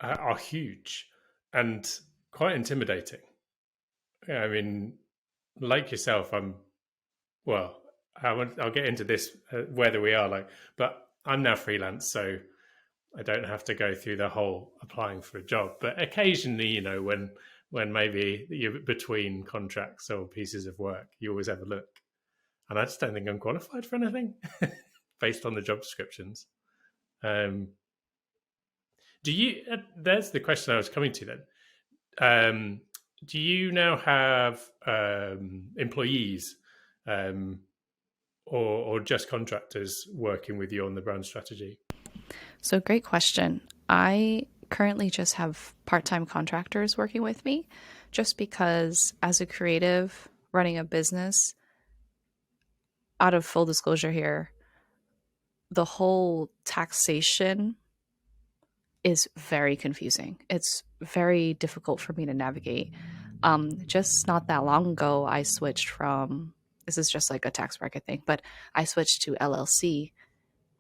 are huge and quite intimidating. I mean, like yourself, I'll get into this whether we are but I'm now freelance, so I don't have to go through the whole applying for a job. But occasionally, when maybe you're between contracts or pieces of work, you always have a look. And I just don't think I'm qualified for anything based on the job descriptions. Do you? There's the question I was coming to then. Do you now have employees or just contractors working with you on the brand strategy? So, great question. I currently just have part-time contractors working with me, just because as a creative running a business, out of full disclosure here, the whole taxation is very confusing. It's very difficult for me to navigate. Just not that long ago, I switched from, this is just like a tax bracket thing, but I switched to LLC,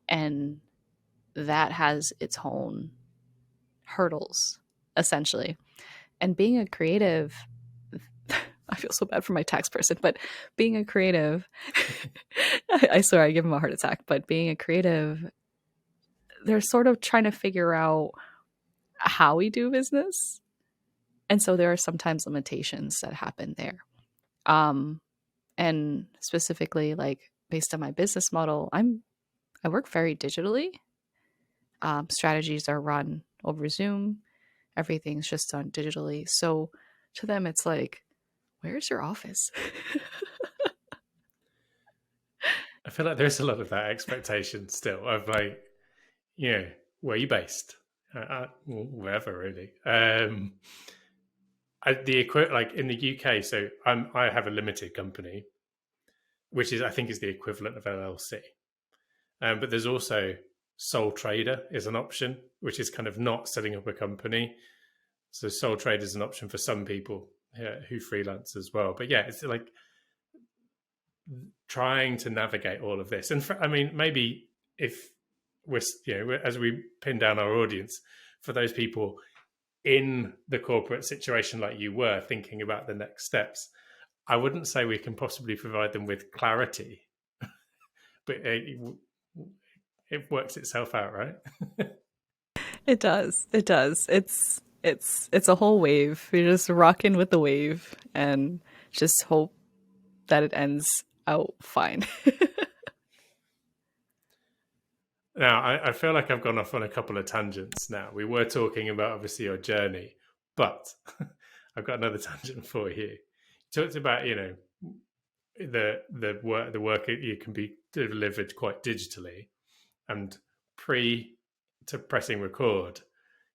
and that has its own hurdles, essentially. And being a creative, I feel so bad for my tax person, but being a creative, I swear I give him a heart attack, but being a creative, they're sort of trying to figure out how we do business. And so there are sometimes limitations that happen there. And specifically, like based on my business model, I work very digitally. Strategies are run over Zoom. Everything's just done digitally. So to them, it's like, where's your office? I feel like there's a lot of that expectation still of like, where are you based? Wherever really. Like in the UK, so I have a limited company, which is I think is the equivalent of LLC. But there's also sole trader is an option, which is kind of not setting up a company. So sole trader is an option for some people who freelance as well. But yeah, it's like trying to navigate all of this. And maybe if we're, as we pin down our audience, for those people in the corporate situation like you were, thinking about the next steps, I wouldn't say we can possibly provide them with clarity, but it works itself out, right? It does. It does. It's a whole wave. You're just rocking with the wave and just hope that it ends out fine. Now, I feel like I've gone off on a couple of tangents now. We were talking about obviously your journey, but I've got another tangent for you. You talked about, the work you can be delivered quite digitally, and pre to pressing record,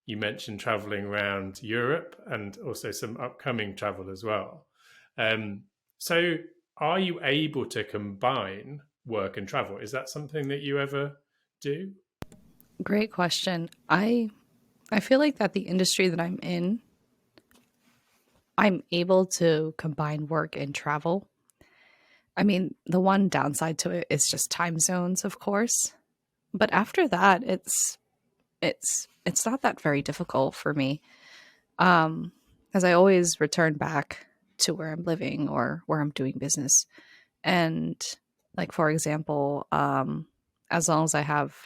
you mentioned traveling around Europe and also some upcoming travel as well. So are you able to combine work and travel? Is that something that you ever do? Great question. I feel like that the industry that I'm in, I'm able to combine work and travel. I mean, the one downside to it is just time zones, of course. But after that, it's not that very difficult for me. As I always return back to where I'm living or where I'm doing business. And like for example, as long as I have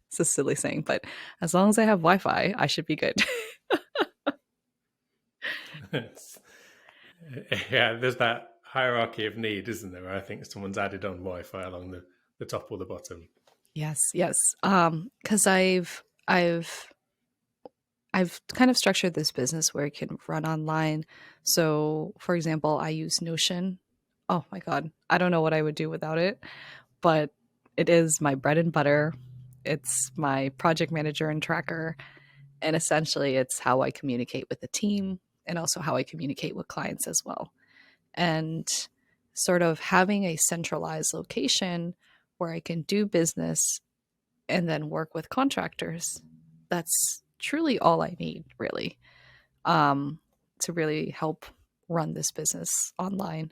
it's a silly saying, but as long as I have Wi-Fi, I should be good. Yeah, there's that hierarchy of need, isn't there? I think someone's added on Wi-Fi along the top or the bottom. Yes, yes. Because I've kind of structured this business where it can run online. So, for example, I use Notion. Oh my God, I don't know what I would do without it, but it is my bread and butter. It's my project manager and tracker. And essentially, it's how I communicate with the team and also how I communicate with clients as well. And sort of having a centralized location where I can do business and then work with contractors. That's truly all I need, really, to really help run this business online.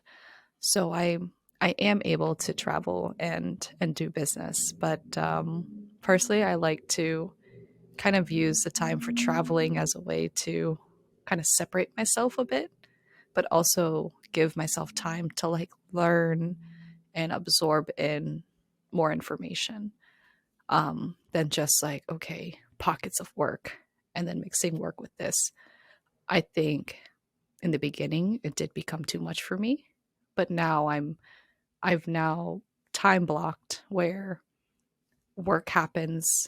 So I am able to travel and do business, but personally, I like to kind of use the time for traveling as a way to kind of separate myself a bit, but also give myself time to like learn and absorb in more information than just like, okay, pockets of work and then mixing work with this. I think in the beginning it did become too much for me, but now I've now time blocked where work happens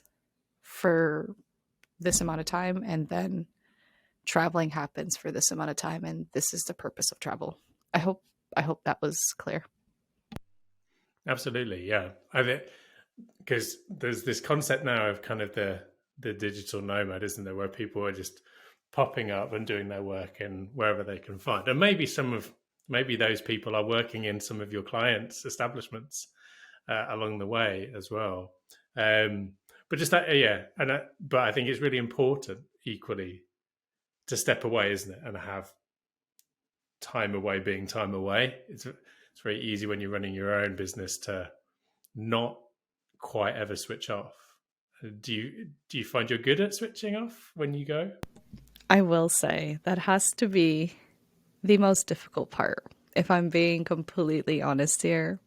for this amount of time and then traveling happens for this amount of time, and this is the purpose of travel. I hope that was clear. Absolutely, yeah. Because there's this concept now of kind of the digital nomad, isn't there, where people are just popping up and doing their work in wherever they can find, and maybe those people are working in some of your clients' establishments along the way as well. But just that, yeah. But I think it's really important equally to step away, isn't it? And have time away being time away. It's very easy when you're running your own business to not quite ever switch off. Do you find you're good at switching off when you go? I will say that has to be the most difficult part. If I'm being completely honest here,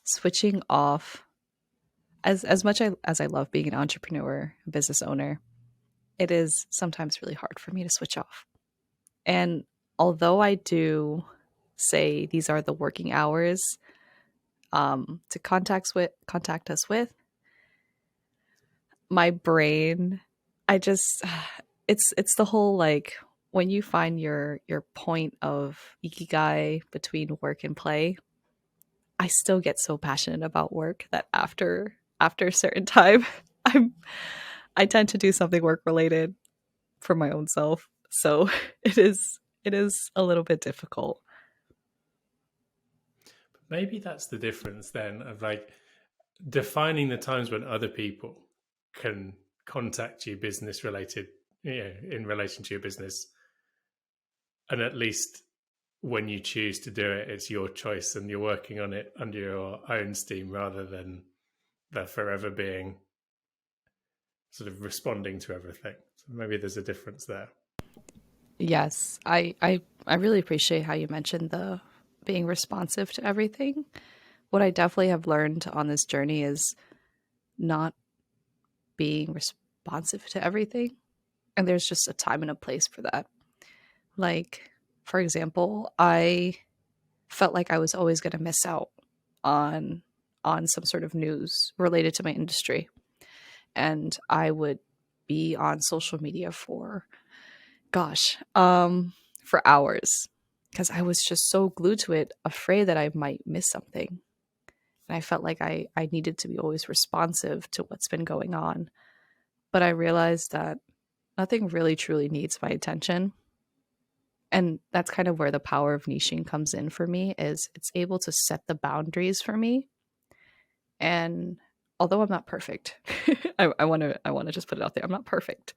switching off, as much as I love being an entrepreneur, a business owner, it is sometimes really hard for me to switch off. And although I do say these are the working hours to contact us with, my brain, I just it's the whole like when you find your point of Ikigai between work and play. I still get so passionate about work that after a certain time, I'm I tend to do something work related for my own self. So it is a little bit difficult. Maybe that's the difference then of like defining the times when other people can contact you business related, in relation to your business. And at least when you choose to do it, it's your choice and you're working on it under your own steam rather than the forever being sort of responding to everything. So maybe there's a difference there. Yes, I really appreciate how you mentioned the being responsive to everything. What I definitely have learned on this journey is not being responsive to everything. And there's just a time and a place for that. Like, for example, I felt like I was always going to miss out on some sort of news related to my industry. And I would be on social media for hours because I was just so glued to it, afraid that I might miss something. And I felt like I needed to be always responsive to what's been going on. But I realized that nothing really truly needs my attention. And that's kind of where the power of niching comes in for me, is it's able to set the boundaries for me. And although I'm not perfect, I want to just put it out there. I'm not perfect,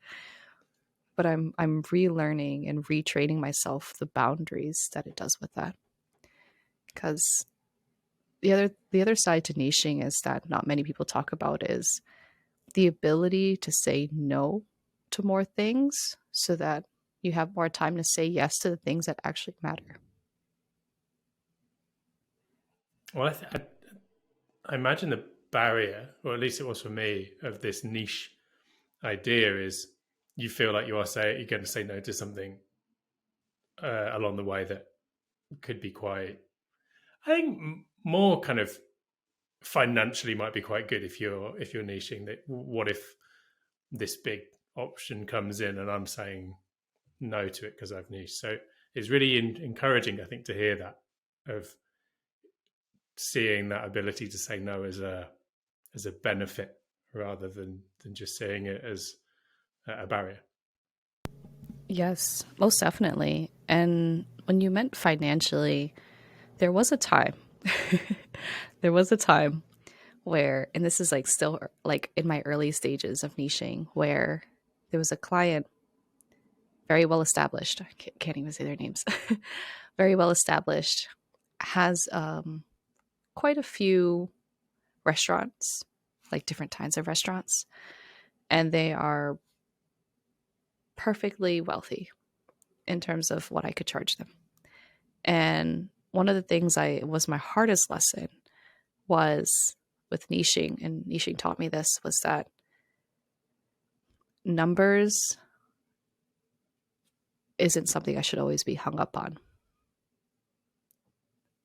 but I'm relearning and retraining myself the boundaries that it does with that. Because the other side to niching is that not many people talk about is the ability to say no to more things so that you have more time to say yes to the things that actually matter. Well, I imagine the barrier, or at least it was for me, of this niche idea is you feel like you're going to say no to something along the way that could be quite, I think, more kind of financially might be quite good if you're niching. That what if this big option comes in and I'm saying no to it because I've niched? So it's really encouraging, I think, to hear that, of seeing that ability to say no as a benefit rather than just seeing it as a barrier. Yes, most definitely. And when you meant financially, there was a time, there was a time where, and this is like still like in my early stages of niching, where there was a client very well established. I can't even say their names. Very well established, has quite a few restaurants, like different kinds of restaurants, and they are perfectly wealthy in terms of what I could charge them. And one of the things was my hardest lesson was with niching, and niching taught me this, was that numbers isn't something I should always be hung up on.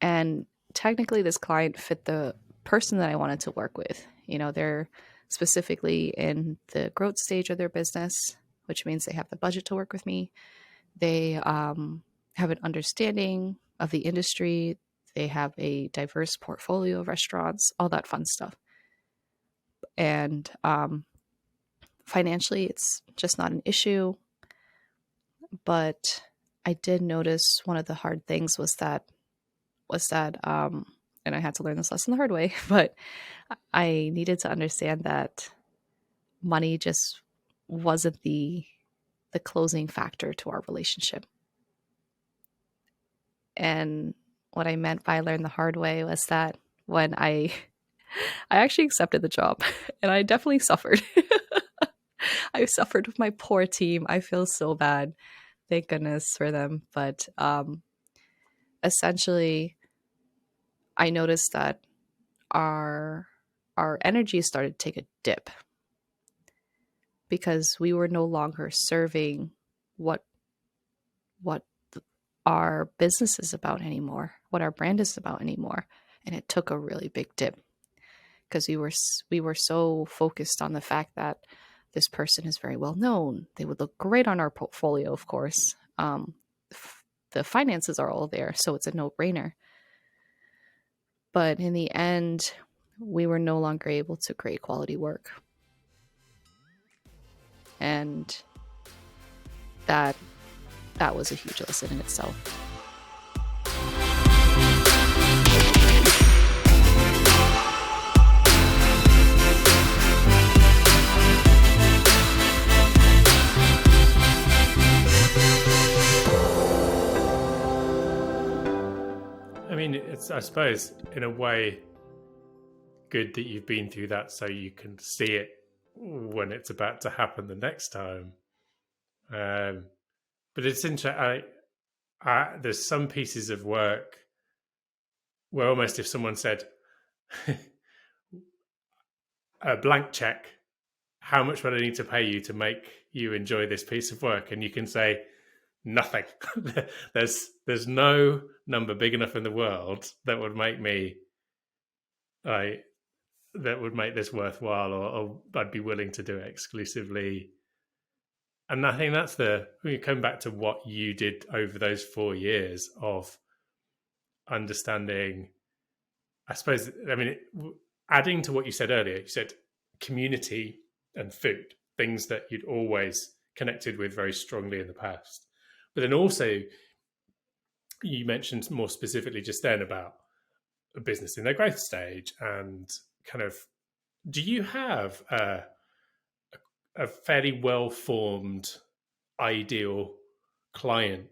And technically this client fit the person that I wanted to work with. You know, they're specifically in the growth stage of their business, which means they have the budget to work with me. They have an understanding of the industry. They have a diverse portfolio of restaurants, all that fun stuff. And financially, it's just not an issue. But I did notice one of the hard things was that, and I had to learn this lesson the hard way, but I needed to understand that money just wasn't the closing factor to our relationship. And what I meant by learn the hard way was that when I actually accepted the job, and I definitely suffered. I suffered with my poor team. I feel so bad. Thank goodness for them. But essentially, I noticed that our energy started to take a dip because we were no longer serving what our business is about anymore, what our brand is about anymore. And it took a really big dip because we were so focused on the fact that this person is very well known. They would look great on our portfolio, of course. The finances are all there, so it's a no-brainer. But in the end, we were no longer able to create quality work. And that was a huge lesson in itself. I mean, it's, I suppose, in a way, good that you've been through that so you can see it when it's about to happen the next time. But it's interesting. There's some pieces of work where almost if someone said a blank check, how much would I need to pay you to make you enjoy this piece of work? And you can say nothing. There's no number big enough in the world that would make me that would make this worthwhile, or I'd be willing to do it exclusively. And I think that's when you come back to what you did over those 4 years of understanding, I suppose, I mean, adding to what you said earlier, you said community and food, things that you'd always connected with very strongly in the past. But then also, you mentioned more specifically just then about a business in their growth stage and kind of, do you have a fairly well-formed ideal client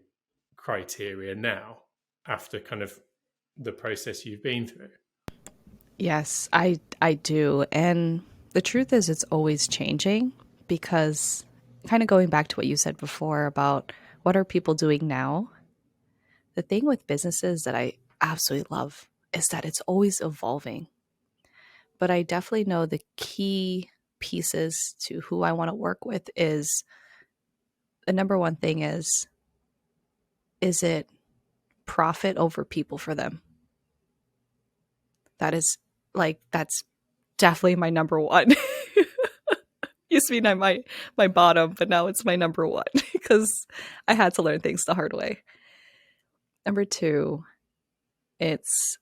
criteria now after kind of the process you've been through? Yes, I do. And the truth is it's always changing because kind of going back to what you said before about what are people doing now? The thing with businesses that I absolutely love is that it's always evolving. But I definitely know the key pieces to who I want to work with is the number one thing is it profit over people for them? That's definitely my number one. Used to be my bottom, but now it's my number one because I had to learn things the hard way. Number two, it's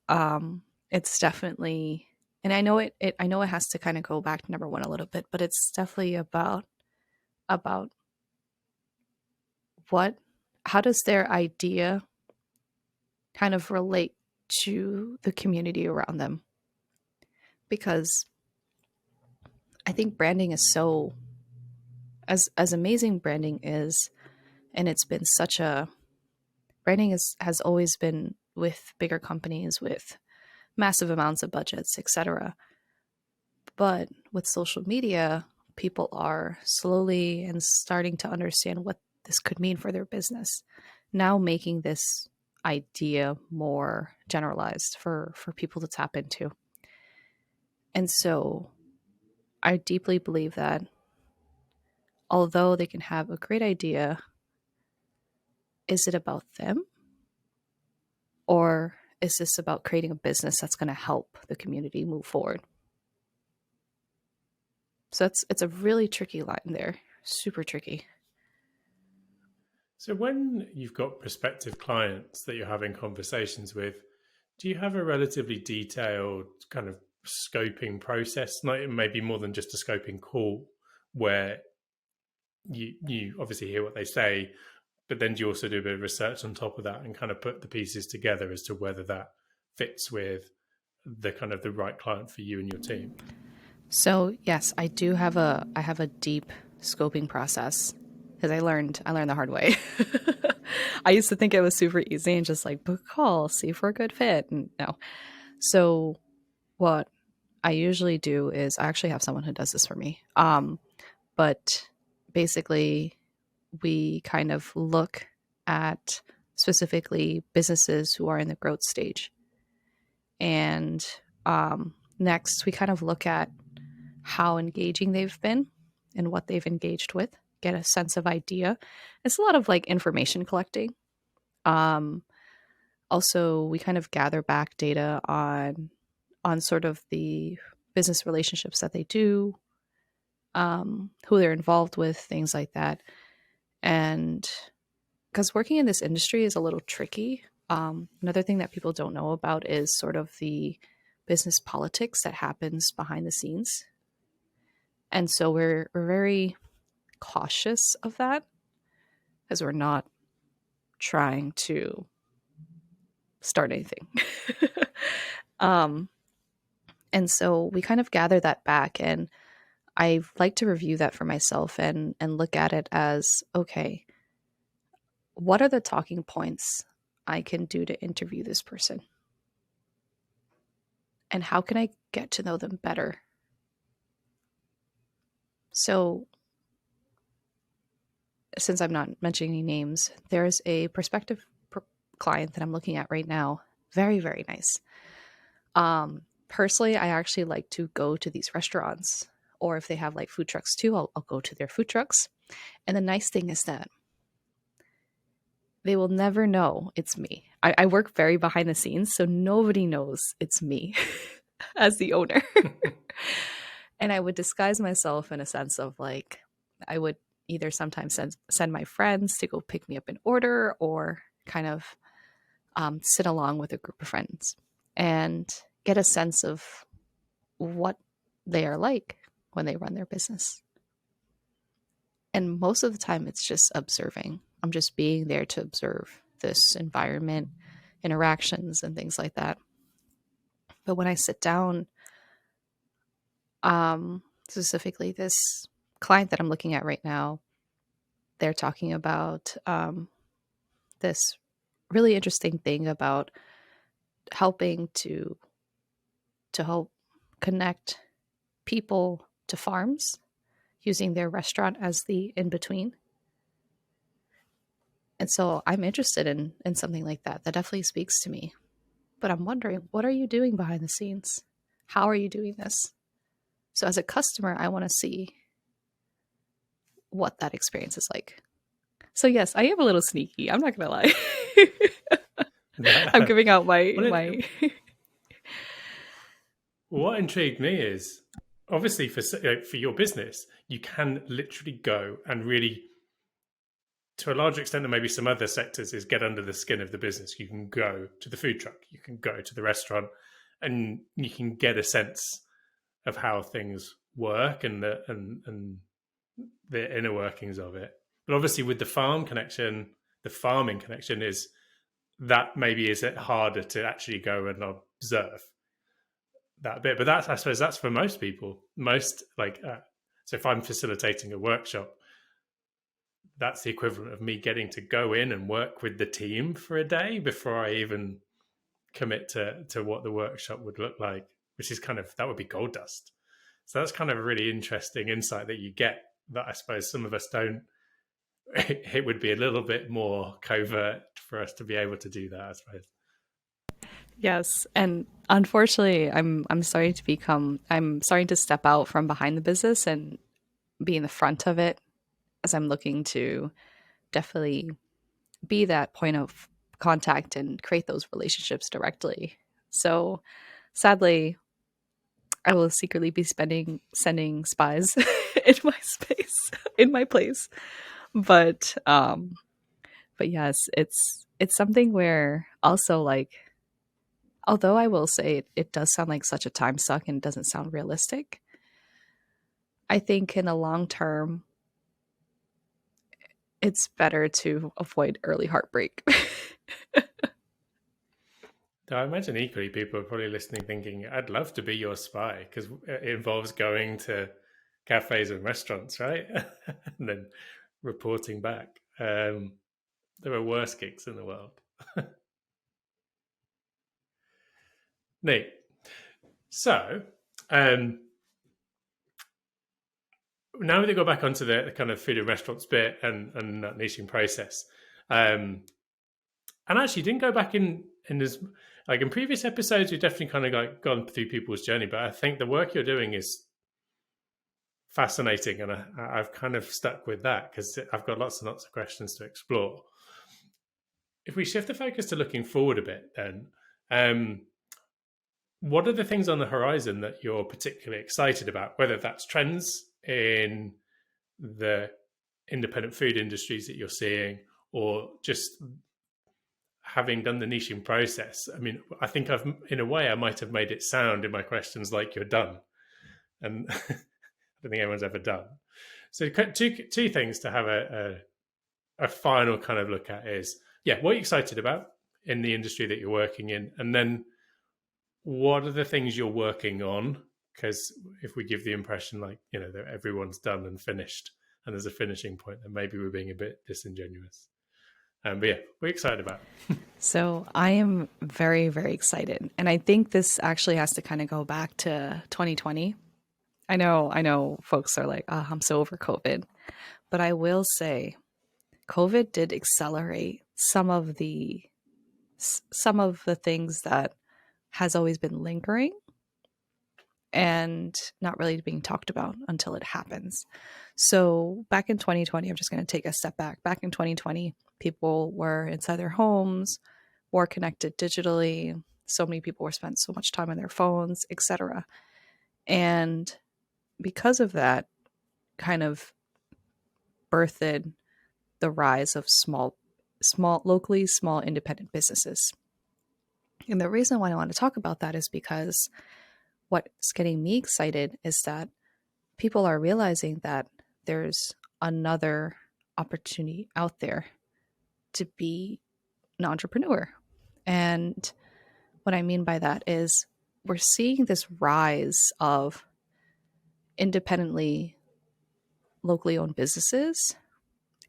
definitely, and I know it has to kind of go back to number one a little bit, but it's definitely about how does their idea kind of relate to the community around them? Because I think branding is so, as amazing branding is, and it's been branding has always been with bigger companies with massive amounts of budgets, etc. But with social media, people are slowly and starting to understand what this could mean for their business. Now making this idea more generalized for people to tap into. And so I deeply believe that although they can have a great idea, is it about them? Or is this about creating a business that's going to help the community move forward? So it's a really tricky line there, super tricky. So when you've got prospective clients that you're having conversations with, do you have a relatively detailed kind of scoping process? Like maybe more than just a scoping call where you obviously hear what they say, but then do you also do a bit of research on top of that and kind of put the pieces together as to whether that fits with the kind of the right client for you and your team? So yes, I have a deep scoping process because I learned the hard way. I used to think it was super easy and just like book a call, see if we're a good fit. And no. So what I usually do is I actually have someone who does this for me. But basically we kind of look at specifically businesses who are in the growth stage. And next, we kind of look at how engaging they've been and what they've engaged with, get a sense of idea. It's a lot of like information collecting. Um, Also, we kind of gather back data on sort of the business relationships that they do, who they're involved with, things like that. And because working in this industry is a little tricky. Another thing that people don't know about is sort of the business politics that happens behind the scenes. And so we're very cautious of that because we're not trying to start anything. um, and so we kind of gather that back, and I like to review that for myself and look at it as okay, what are the talking points I can do to interview this person? And how can I get to know them better? So, since I'm not mentioning any names, there's a prospective client that I'm looking at right now. Very, very nice. Personally, I actually like to go to these restaurants, or if they have like food trucks too, I'll go to their food trucks. And the nice thing is that they will never know it's me. I work very behind the scenes, so nobody knows it's me as the owner. And I would disguise myself in a sense of like, I would either sometimes send my friends to go pick me up an order or kind of sit along with a group of friends and get a sense of what they are like when they run their business. And most of the time, it's just observing. I'm just being there to observe this environment, interactions, and things like that. But when I sit down, specifically this client that I'm looking at right now, they're talking about this really interesting thing about helping to help connect people to farms using their restaurant as the in between. And so I'm interested in something like that. That definitely speaks to me. But I'm wondering, what are you doing behind the scenes? How are you doing this? So as a customer, I want to see what that experience is like. So yes, I am a little sneaky. I'm not gonna lie. I'm giving out Well, my what intrigued me is obviously for your business, you can literally go and really, to a larger extent than maybe some other sectors, is get under the skin of the business. You can go to the food truck, you can go to the restaurant, and you can get a sense of how things work and the inner workings of it. But obviously, with the farming connection is that maybe is it harder to actually go and observe that bit. But that's, I suppose that's for most people. Most like so if I'm facilitating a workshop, that's the equivalent of me getting to go in and work with the team for a day before I even commit to what the workshop would look like, which is kind of, that would be gold dust. So that's kind of a really interesting insight that you get that I suppose some of us don't. It would be a little bit more covert for us to be able to do that, I suppose. yes. And unfortunately, I'm starting to step out from behind the business and be in the front of it as I'm looking to definitely be that point of contact and create those relationships directly. So sadly, I will secretly be sending spies in my space, in my place. But but yes, it's something where also like, although I will say it does sound like such a time suck and doesn't sound realistic, I think in the long term it's better to avoid early heartbreak. I imagine equally people are probably listening thinking, I'd love to be your spy, because it involves going to cafes and restaurants, right? And then reporting back. There are worse gigs in the world. Neat. So, now we go back onto the kind of food and restaurants bit and that niching process. And actually didn't go back in as like in previous episodes, we've definitely kind of like gone through people's journey, but I think the work you're doing is fascinating, and I've kind of stuck with that because I've got lots and lots of questions to explore. If we shift the focus to looking forward a bit, then what are the things on the horizon that you're particularly excited about, whether that's trends in the independent food industries that you're seeing, or just having done the niching process? I mean, I think in a way, I might have made it sound in my questions like you're done. And I don't think anyone's ever done. So two things to have a final kind of look at is, what are you excited about in the industry that you're working in? And then what are the things you're working on? Because if we give the impression like, that everyone's done and finished and there's a finishing point, then maybe we're being a bit disingenuous. But we're excited about it. So I am very, very excited. And I think this actually has to kind of go back to 2020. I know folks are like, I'm so over COVID. But I will say COVID did accelerate some of the things that has always been lingering and not really being talked about until it happens. So back in 2020, I'm just going to take a step back. Back in 2020, people were inside their homes, more connected digitally. So many people were spent so much time on their phones, etc. And because of that, kind of birthed the rise of locally small independent businesses. And the reason why I want to talk about that is because what's getting me excited is that people are realizing that there's another opportunity out there to be an entrepreneur. And what I mean by that is we're seeing this rise of independently, locally owned businesses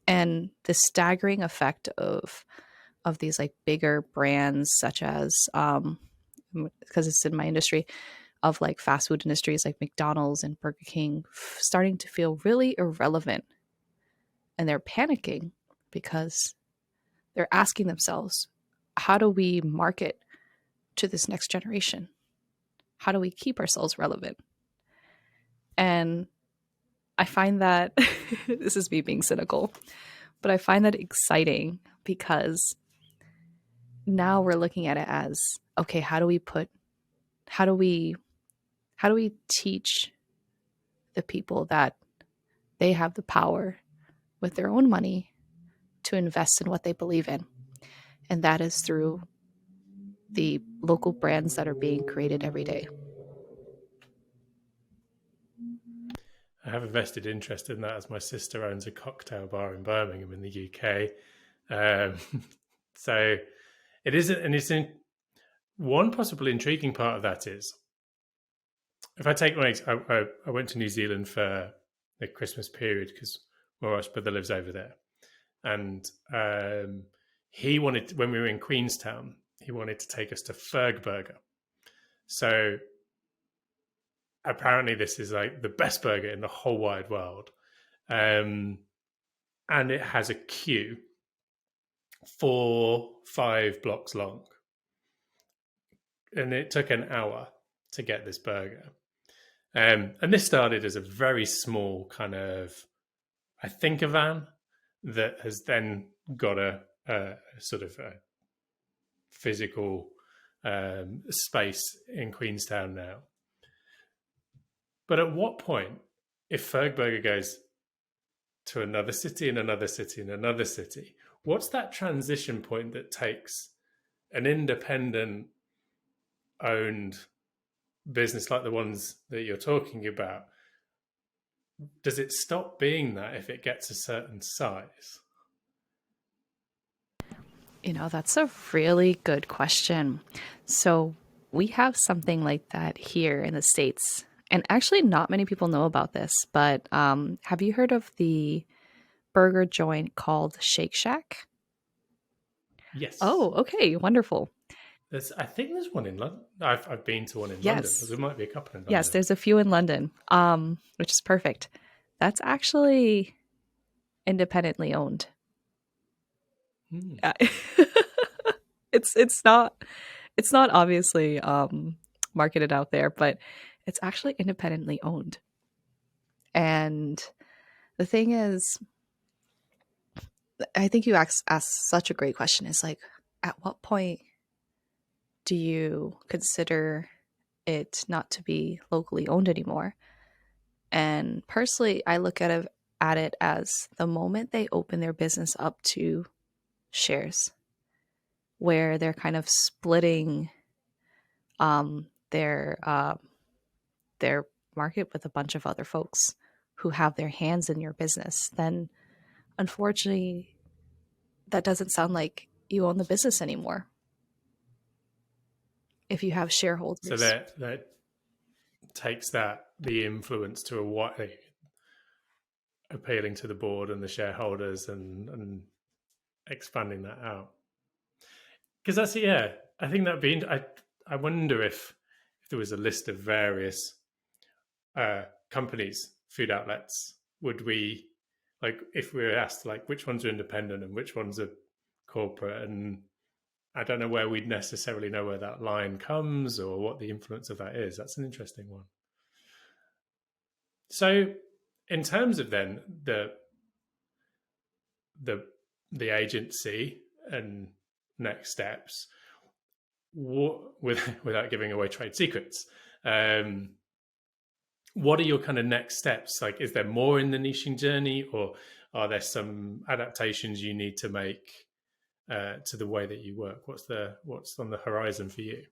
and the staggering effect of these like bigger brands such as because it's in my industry of like fast food industries like McDonald's and Burger King starting to feel really irrelevant, and they're panicking because they're asking themselves, how do we market to this next generation? How do we keep ourselves relevant? And I find that this is me being cynical, but I find that exciting because now we're looking at it as, okay, how do we teach the people that they have the power with their own money to invest in what they believe in? And that is through the local brands that are being created every day. I have a vested interest in that as my sister owns a cocktail bar in Birmingham in the UK. So it isn't, and it's in one possible intriguing part of that is, if I take I went to New Zealand for the Christmas period because my wife's brother lives over there. And he wanted, when we were in Queenstown, he wanted to take us to Fergburger. So apparently this is like the best burger in the whole wide world. And it has a queue 4-5 blocks long. And it took an hour to get this burger. And this started as a very small kind of, I think, a van that has then got a sort of a physical space in Queenstown now. But at what point, if Fergburger goes to another city and another city and another city, what's that transition point that takes an independent owned business like the ones that you're talking about? Does it stop being that if it gets a certain size? That's a really good question. So, we have something like that here in the States. And actually, not many people know about this, but have you heard of the burger joint called Shake Shack? Yes. Oh, okay, wonderful. I think there's one in London. I've been to one in London. Yes, There might be a couple in yes, London. there's a few in London, which is perfect. That's actually independently owned. Hmm. Uh, it's not obviously marketed out there, but it's actually independently owned. And the thing is, I think you asked such a great question. Is like, at what point do you consider it not to be locally owned anymore? And personally, I look at it as the moment they open their business up to shares, where they're kind of splitting um, their uh, their market with a bunch of other folks who have their hands in your business, then unfortunately, that doesn't sound like you own the business anymore if you have So shareholders. that takes the influence to a wide, appealing to the board and the shareholders, and expanding that out. Because I think that'd be. I wonder if there was a list of various companies, food outlets, would we, like, if we were asked like which ones are independent and which ones are corporate, and I don't know where we'd necessarily know where that line comes or what the influence of that is. That's an interesting one. So, in terms of then the the agency and next steps, without giving away trade secrets, um, what are your kind of next steps? Like, is there more in the niching journey, or are there some adaptations you need to make to the way that you work? What's on the horizon for you?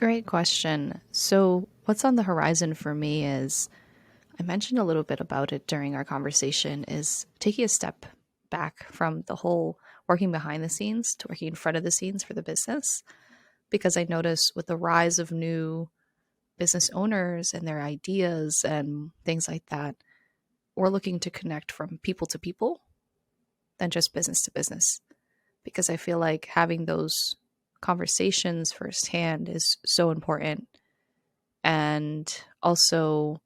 Great question. So, what's on the horizon for me is I mentioned a little bit about it during our conversation is taking a step back from the whole working behind the scenes to working in front of the scenes for the business. Because I notice with the rise of new business owners and their ideas and things like that, we're looking to connect from people to people than just business to business. Because I feel like having those conversations firsthand is so important. And also,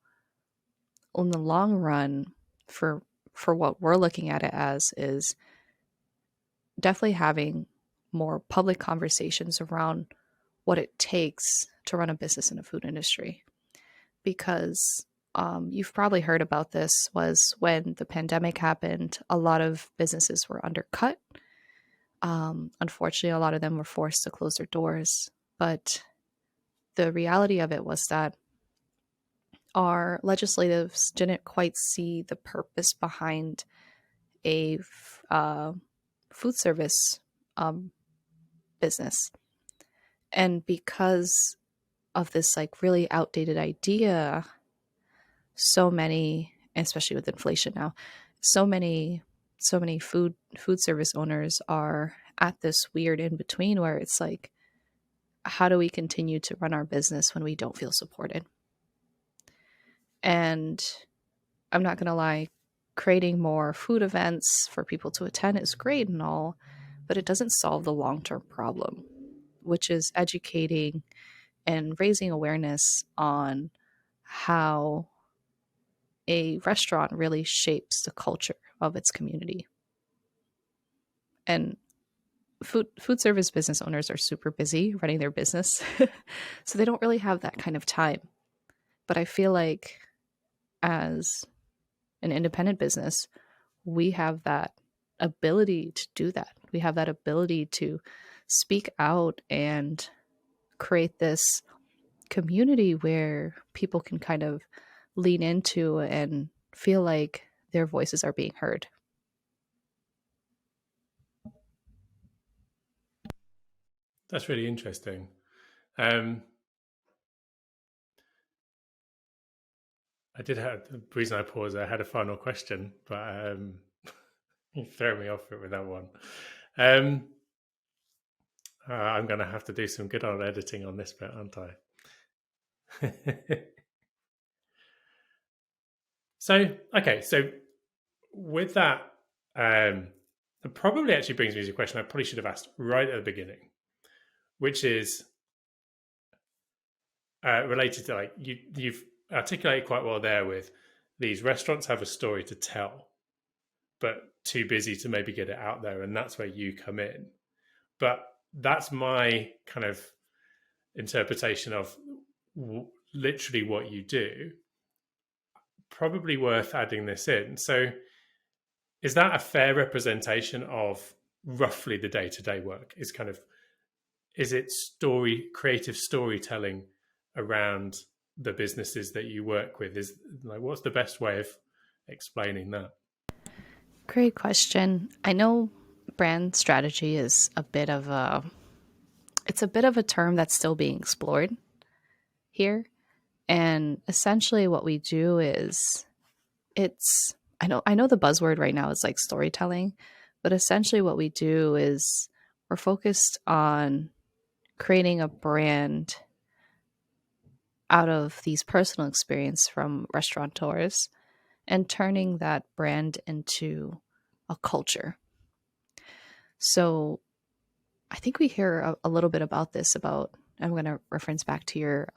in the long run, for what we're looking at it as, is definitely having more public conversations around what it takes to run a business in the food industry. Because you've probably heard about this, was when the pandemic happened, a lot of businesses were undercut. Unfortunately, a lot of them were forced to close their doors. But the reality of it was that our legislators didn't quite see the purpose behind a food service business. And because of this like really outdated idea, so many, especially with inflation now, so many food service owners are at this weird in between where it's like, how do we continue to run our business when we don't feel supported? And I'm not gonna lie, creating more food events for people to attend is great and all, but it doesn't solve the long-term problem, which is educating and raising awareness on how a restaurant really shapes the culture of its community. And food service business owners are super busy running their business, so they don't really have that kind of time. But I feel like as an independent business, we have that ability to do that. We have that ability to speak out and create this community where people can kind of lean into and feel like their voices are being heard. That's really interesting. Um, I did have the reason I paused. I had a final question, but you throw me off it with that one. Um, I'm going to have to do some good old editing on this bit, aren't I? So with that, it probably actually brings me to a question I probably should have asked right at the beginning, which is related to, like, you've articulated quite well there with these restaurants have a story to tell, but too busy to maybe get it out there, and that's where you come in. But that's my kind of interpretation of literally what you do. Probably worth adding this in. So is that a fair representation of roughly the day-to-day work? Is it creative storytelling around the businesses that you work with? Is like, what's the best way of explaining that? Great question. I know brand strategy is a bit of a term that's still being explored here. And essentially what we do is I know the buzzword right now is like storytelling, but essentially what we do is we're focused on creating a brand out of these personal experience from restaurateurs and turning that brand into a culture. So I think we hear a little bit about this I'm going to reference back to your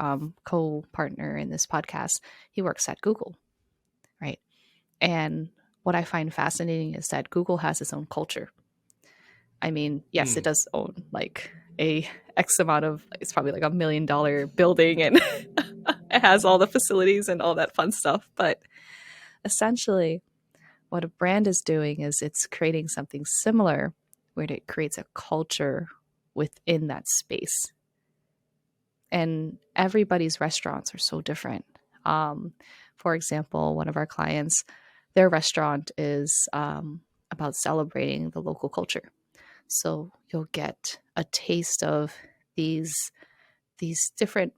co-partner in this podcast. He works at Google, right? And what I find fascinating is that Google has its own culture. I mean, yes, it does own like a X amount of, it's probably like $1 million building, and it has all the facilities and all that fun stuff. But essentially, what a brand is doing is it's creating something similar where it creates a culture within that space. And everybody's restaurants are so different. For example, one of our clients, their restaurant is about celebrating the local culture. So you'll get a taste of these different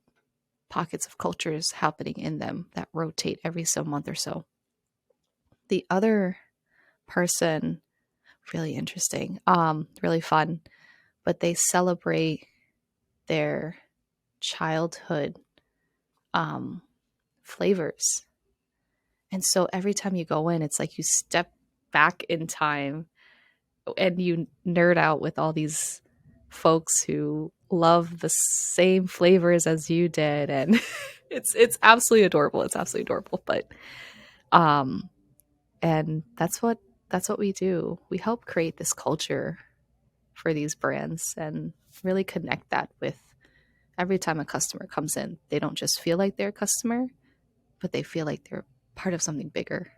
pockets of cultures happening in them that rotate every so month or so. The other person, really interesting, really fun, but they celebrate their childhood flavors. And so every time you go in, it's like you step back in time and you nerd out with all these folks who love the same flavors as you did. And it's absolutely adorable. It's absolutely adorable. But and that's what we do. We help create this culture for these brands and really connect that with every time a customer comes in. They don't just feel like they're a customer, but they feel like they're part of something bigger.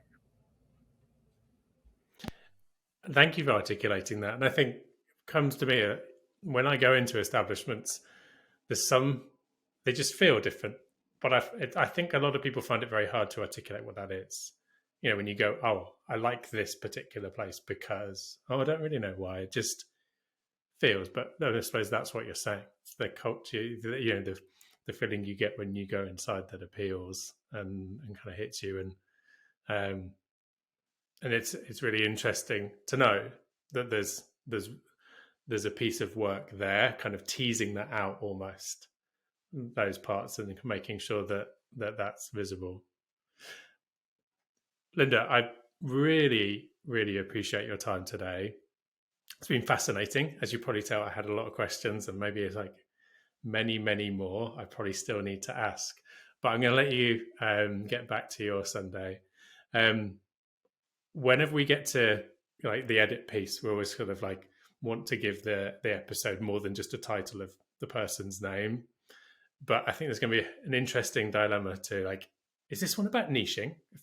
Thank you for articulating that. And I think comes to me when I go into establishments, they just feel different. But I think a lot of people find it very hard to articulate what that is. You know, when you go, oh, I like this particular place because, I don't really know why. It just feels. But I suppose that's what you're saying. It's the culture, the feeling you get when you go inside that appeals and kind of hits you. And it's really interesting to know that there's a piece of work there, kind of teasing that out almost, those parts, and making sure that's visible. Linda, I really, really appreciate your time today. It's been fascinating. As you probably tell, I had a lot of questions, and maybe it's like many, many more I probably still need to ask. But I'm going to let you get back to your Sunday. Whenever we get to like the edit piece, we always sort of like want to give the episode more than just a title of the person's name. But I think there's going to be an interesting dilemma to, like, is this one about niching? It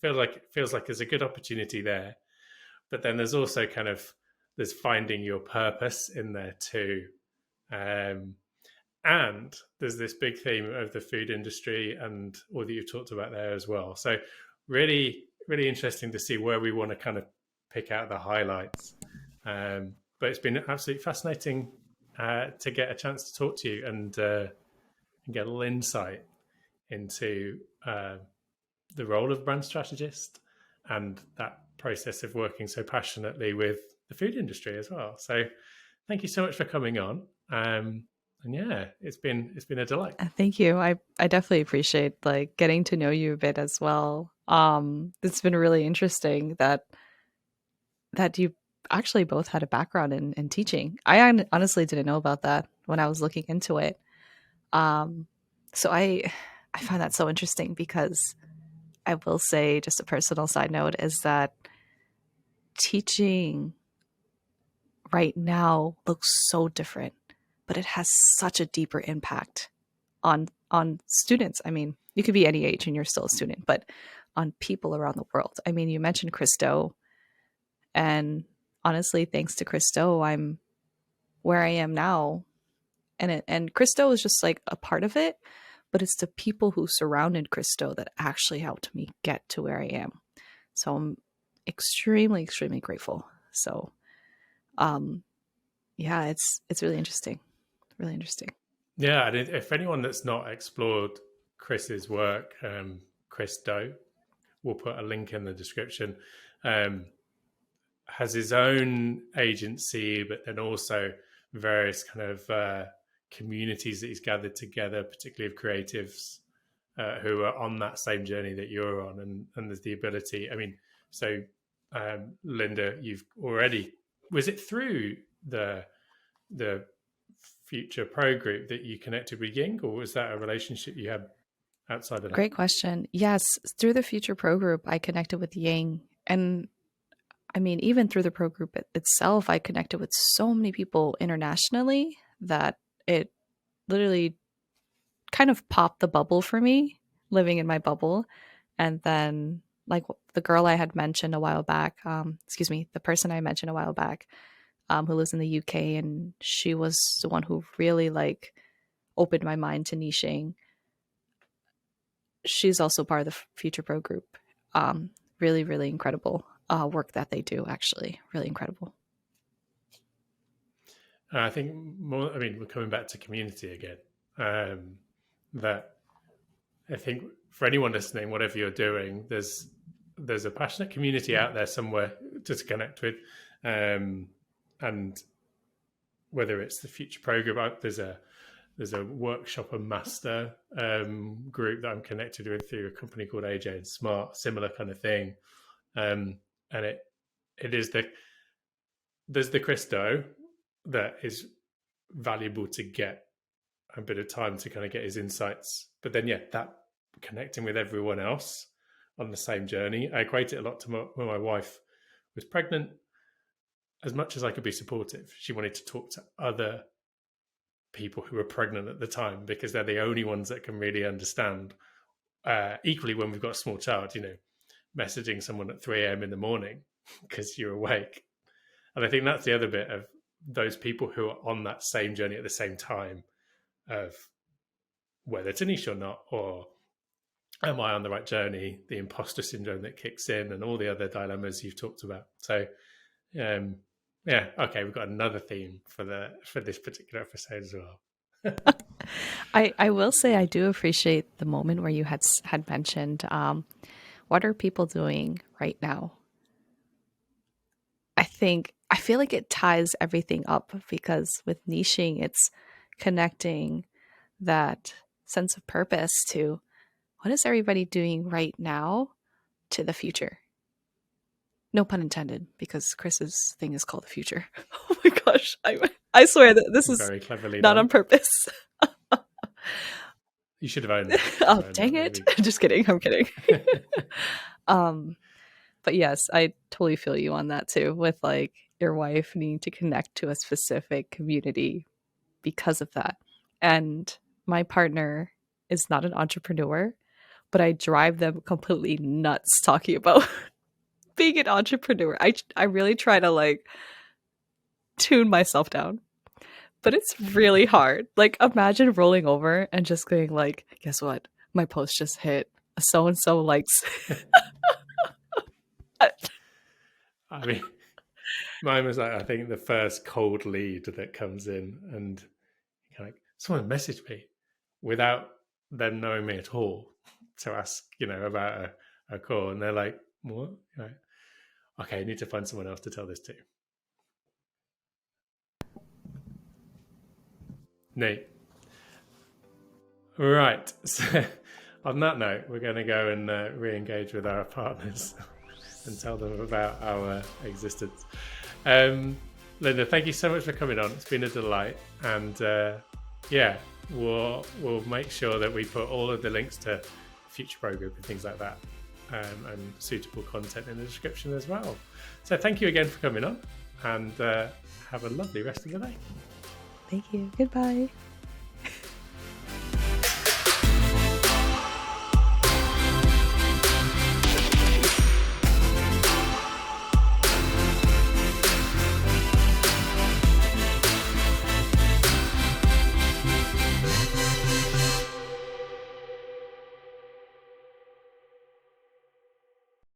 feels like there's a good opportunity there. But then there's also there's finding your purpose in there too. And there's this big theme of the food industry and all that you've talked about there as well. So really, really interesting to see where we want to kind of pick out the highlights. But it's been absolutely fascinating to get a chance to talk to you and get a little insight into the role of brand strategist and that process of working so passionately with the food industry as well. So thank you so much for coming on. And yeah, it's been a delight. Thank you. I definitely appreciate like getting to know you a bit as well. It's been really interesting that you actually both had a background in teaching. Honestly didn't know about that when I was looking into it. Um, so I find that so interesting because I will say, just a personal side note, is that teaching right now looks so different, but it has such a deeper impact on students. I mean, you could be any age and you're still a student, but on people around the world. I mean, you mentioned Christo, and honestly, thanks to Christo, I'm where I am now. And Christo is just like a part of it, but it's the people who surrounded Christo that actually helped me get to where I am. So I'm extremely, extremely grateful. So um yeah, it's really interesting. Really interesting. Yeah, and if anyone that's not explored Chris's work, Chris Do, we'll put a link in the description. Um, has his own agency, but then also various kind of communities that he's gathered together, particularly of creatives who are on that same journey that you're on, and there's the ability. I mean, so Linda, you've already, was it through the Future Pro group that you connected with Ying, or was that a relationship you had outside of that? Great question. Yes, through the Future Pro Group, I connected with Yang. And I mean, even through the pro group itself, I connected with so many people internationally that it literally kind of popped the bubble for me, living in my bubble. And then, like the girl I had mentioned a while back, excuse me, the person I mentioned a while back, who lives in the UK, and she was the one who really like opened my mind to niching. She's also part of the Future Pro group. Really, really incredible work that they do. Actually, really incredible. I think more. I mean, we're coming back to community again. That I think for anyone listening, whatever you're doing, there's a passionate community out there somewhere to connect with, and whether it's the Future Program, there's a workshop and master group that I'm connected with through a company called AJ and Smart, similar kind of thing, and it is there's the Christo that is valuable to get a bit of time to kind of get his insights, but then that connecting with everyone else on the same journey. I equate it a lot to when my wife was pregnant. As much as I could be supportive, she wanted to talk to other people who were pregnant at the time because they're the only ones that can really understand. Equally, when we've got a small child, messaging someone at 3 a.m. in the morning because you're awake. And I think that's the other bit of those people who are on that same journey at the same time of whether to niche or not, or am I on the right journey, the imposter syndrome that kicks in, and all the other dilemmas you've talked about. So, okay, we've got another theme for this particular episode as well. I will say I do appreciate the moment where you had mentioned what are people doing right now. I feel like it ties everything up because with niching, it's connecting that sense of purpose to what is everybody doing right now to the future. No pun intended, because Chris's thing is called the future. Oh my gosh. I swear that this is very cleverly not done. on purpose. You should have owned it. Oh, dang it. Just kidding. I'm kidding. But yes, I totally feel you on that too, with like your wife needing to connect to a specific community because of that. And my partner is not an entrepreneur, but I drive them completely nuts talking about being an entrepreneur. I really try to like tune myself down, but it's really hard. Like imagine rolling over and just going like, guess what? My post just hit. So and so likes. I mean, mine was like, I think the first cold lead that comes in, and kind of like, someone messaged me without them knowing me at all to ask, about a call, and they're like, "What?" Okay, I need to find someone else to tell this to. Neat. Right. So on that note, we're going to go and re-engage with our partners and tell them about our existence. Linda, thank you so much for coming on. It's been a delight. And we'll make sure that we put all of the links to Future Pro Group and things like that, and suitable content in the description as well. So thank you again for coming on, and have a lovely rest of the day. Thank you. Goodbye.